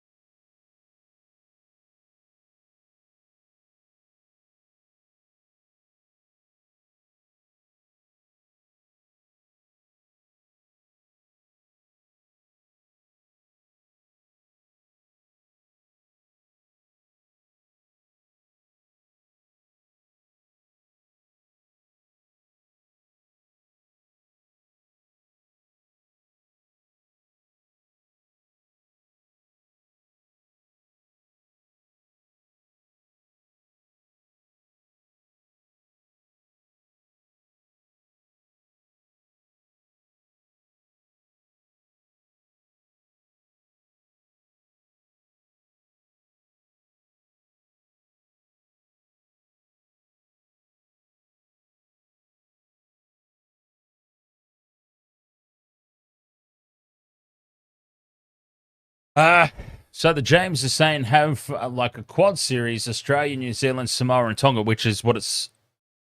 Speaker 1: So the James is saying have like a quad series, Australia, New Zealand, Samoa, and Tonga, which is what it's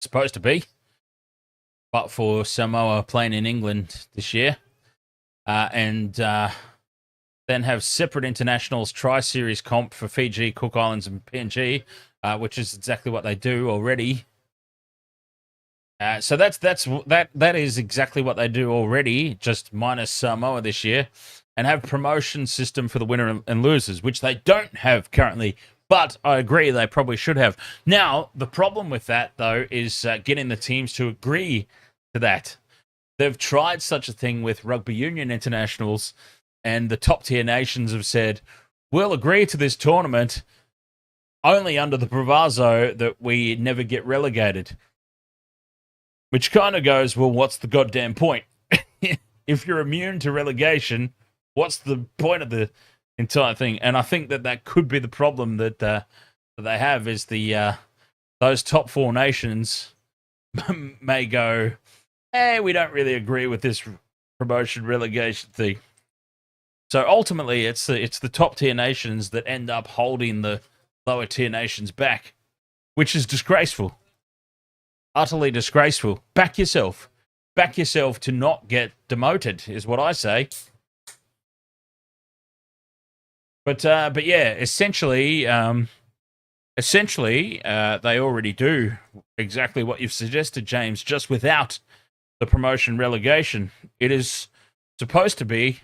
Speaker 1: supposed to be. But for Samoa playing in England this year. And then have separate internationals, tri-series comp for Fiji, Cook Islands, and PNG, which is exactly what they do already. So that is exactly what they do already, just minus Samoa this year. And have promotion system for the winner and losers, which they don't have currently, but I agree they probably should have. Now, the problem with that, though, is getting the teams to agree to that. They've tried such a thing with rugby union internationals, and the top-tier nations have said, we'll agree to this tournament only under the proviso that we never get relegated. Which kind of goes, well, what's the goddamn point? If you're immune to relegation, what's the point of the entire thing? And I think that could be the problem that they have is those top 4 nations may go, hey, we don't really agree with this promotion relegation thing. So ultimately, it's the top tier nations that end up holding the lower tier nations back, which is disgraceful, utterly disgraceful. Back yourself to not get demoted, is what I say. But yeah, essentially, they already do exactly what you've suggested, James, just without the promotion relegation. It is supposed to be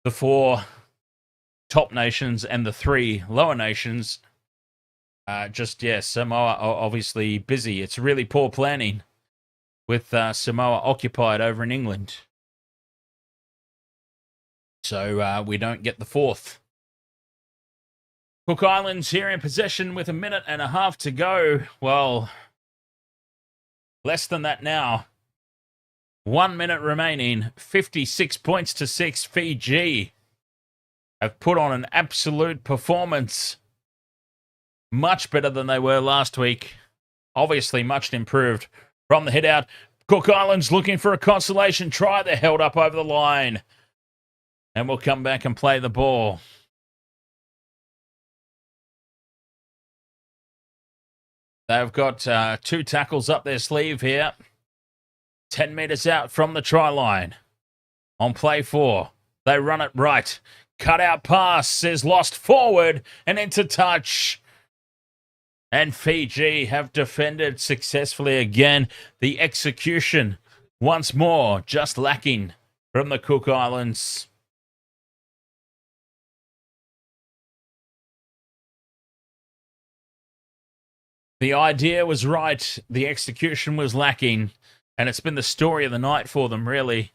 Speaker 1: the 4 top nations and the 3 lower nations. Samoa are obviously busy. It's really poor planning with Samoa occupied over in England. So we don't get the 4th. Cook Islands here in possession with 1.5 minutes to go. Well, less than that now. 1 minute remaining. 56 points to 6. Fiji have put on an absolute performance. Much better than they were last week. Obviously much improved from the hit out. Cook Islands looking for a consolation try. They're held up over the line. And we'll come back and play the ball. They've got 2 tackles up their sleeve here. 10 metres out from the try line. On play 4. They run it right. Cut out pass is lost forward and into touch. And Fiji have defended successfully again. The execution once more just lacking from the Cook Islands. The idea was right. The execution was lacking. And it's been the story of the night for them, really.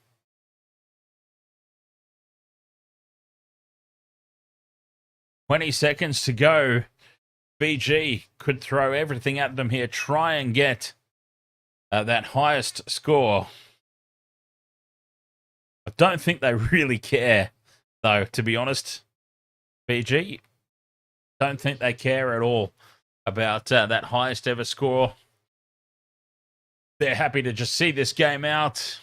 Speaker 1: "20 seconds to go. Fiji could throw everything at them here. Try and get that highest score. I don't think they really care, though, to be honest. Fiji, don't think they care at all about that highest ever score. They're happy to just see this game out.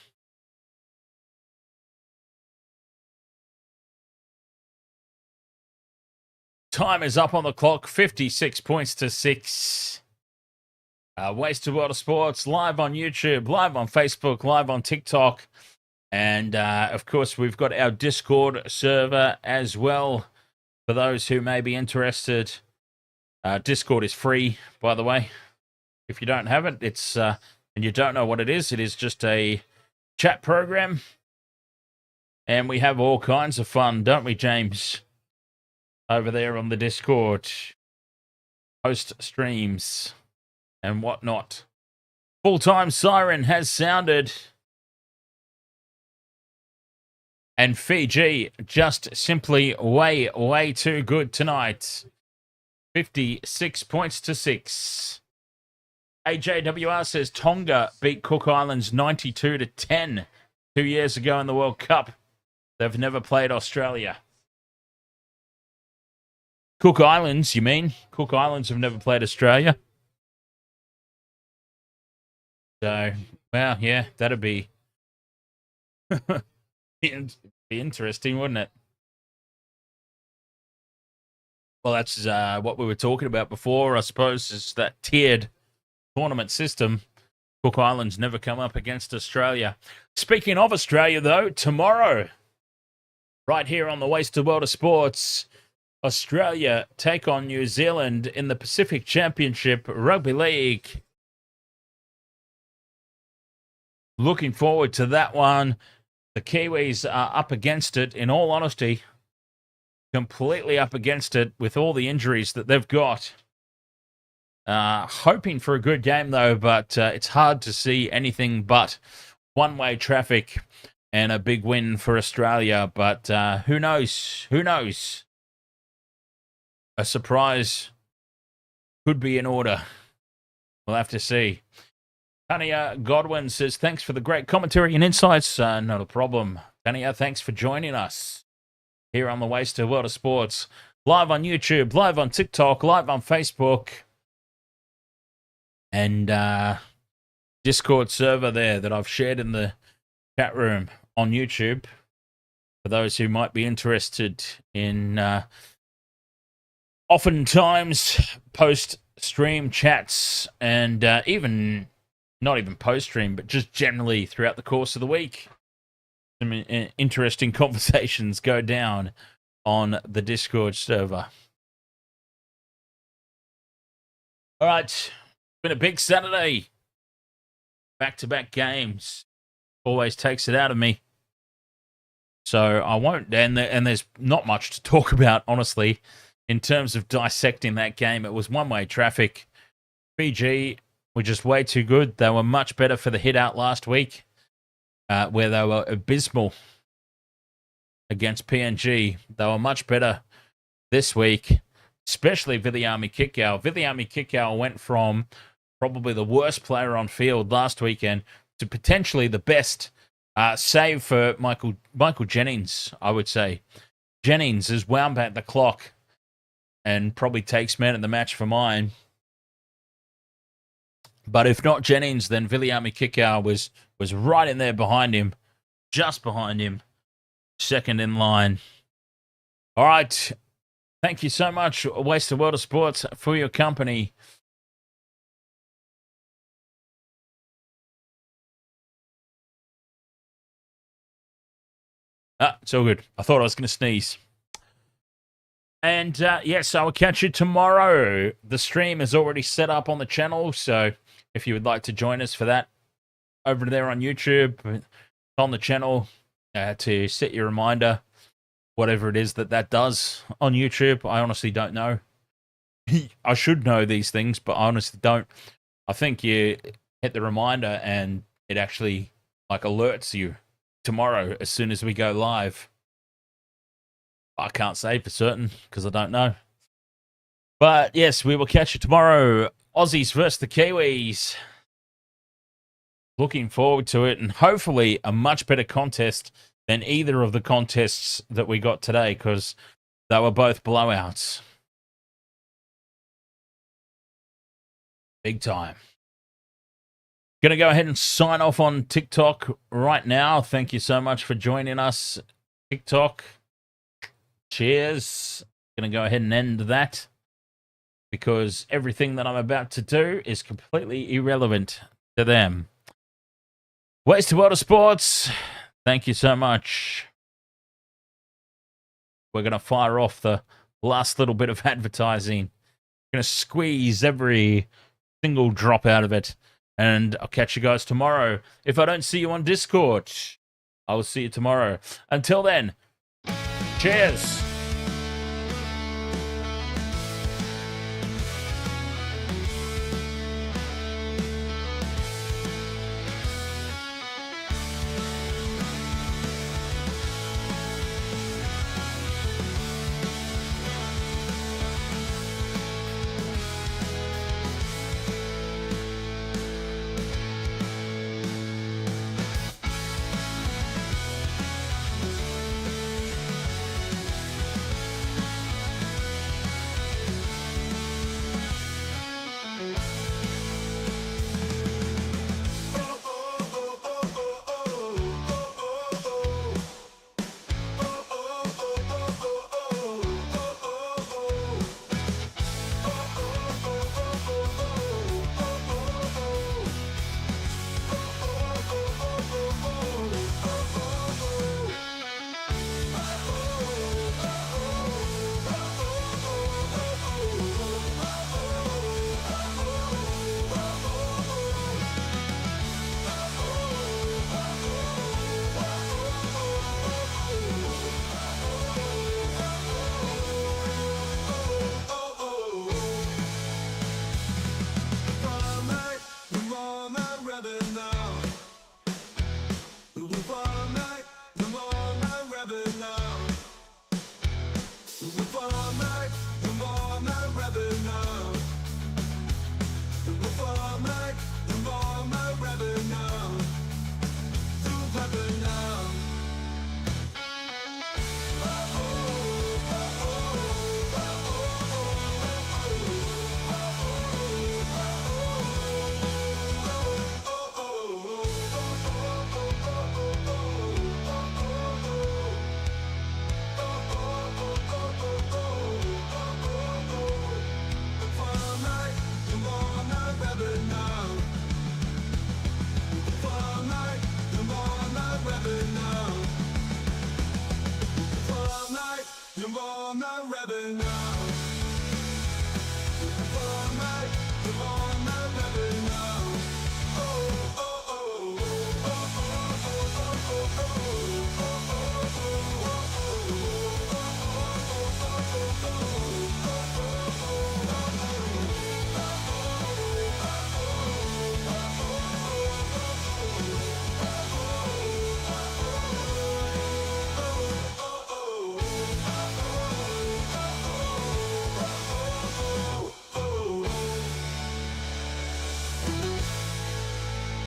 Speaker 1: Time is up on the clock. 56 points to 6. Wasted World of Sports, live on YouTube, live on Facebook, live on TikTok. And, of course, we've got our Discord server as well. For those who may be interested, Discord is free, by the way. If you don't have it, it's and you don't know what it is just a chat program. And we have all kinds of fun, don't we, James? Over there on the Discord. Post streams and whatnot. Full-time siren has sounded. And Fiji just simply way, way too good tonight. 56 points to 6. AJWR says Tonga beat Cook Islands 92-10 2 years ago in the World Cup. They've never played Australia. Cook Islands, you mean? Cook Islands have never played Australia. So, well, yeah, that'd be interesting, wouldn't it? Well, that's what we were talking about before, I suppose, is that tiered tournament system. Cook Islands never come up against Australia. Speaking of Australia, though, tomorrow, right here on the Wasted World of Sports, Australia take on New Zealand in the Pacific Championship Rugby League. Looking forward to that one. The Kiwis are up against it, in all honesty. Completely up against it with all the injuries that they've got. Hoping for a good game, though, but it's hard to see anything but one-way traffic and a big win for Australia. But who knows? Who knows? A surprise could be in order. We'll have to see. Tania Godwin says, thanks for the great commentary and insights. Not a problem. Tania, thanks for joining us here on the Wasted World of Sports. Live on YouTube, live on TikTok, live on Facebook. And Discord server there that I've shared in the chat room on YouTube. For those who might be interested in oftentimes post-stream chats and even, not even post-stream, but just generally throughout the course of the week. Some interesting conversations go down on the Discord server. All right. Been a big Saturday. Back-to-back games. Always takes it out of me. So I won't, and there's not much to talk about, honestly, in terms of dissecting that game. It was one-way traffic. Fiji were just way too good. They were much better for the hit out last week, where they were abysmal against PNG. They were much better this week, especially Viliami Kikau. Viliami Kikau went from probably the worst player on field last weekend to potentially the best, save for Michael Jennings, I would say. Jennings has wound back the clock and probably takes man of the match for mine. But if not Jennings, then Viliami Kikau was right in there behind him, just behind him, second in line. All right. Thank you so much, Wasted World of Sports, for your company. It's all good. I thought I was going to sneeze. And yes, I will catch you tomorrow. The stream is already set up on the channel, so if you would like to join us for that, over there on YouTube, on the channel, to set your reminder, whatever it is that does on YouTube. I honestly don't know. I should know these things, but I honestly don't. I think you hit the reminder and it actually alerts you tomorrow as soon as we go live. I can't say for certain because I don't know. But yes, we will catch you tomorrow. Aussies versus the Kiwis. Looking forward to it, and hopefully a much better contest than either of the contests that we got today, because they were both blowouts. Big time. Going to go ahead and sign off on TikTok right now. Thank you so much for joining us, TikTok. Cheers. Going to go ahead and end that, because everything that I'm about to do is completely irrelevant to them. Wasted World of Sports, thank you so much. We're going to fire off the last little bit of advertising. Going to squeeze every single drop out of it. And I'll catch you guys tomorrow. If I don't see you on Discord, I will see you tomorrow. Until then, cheers.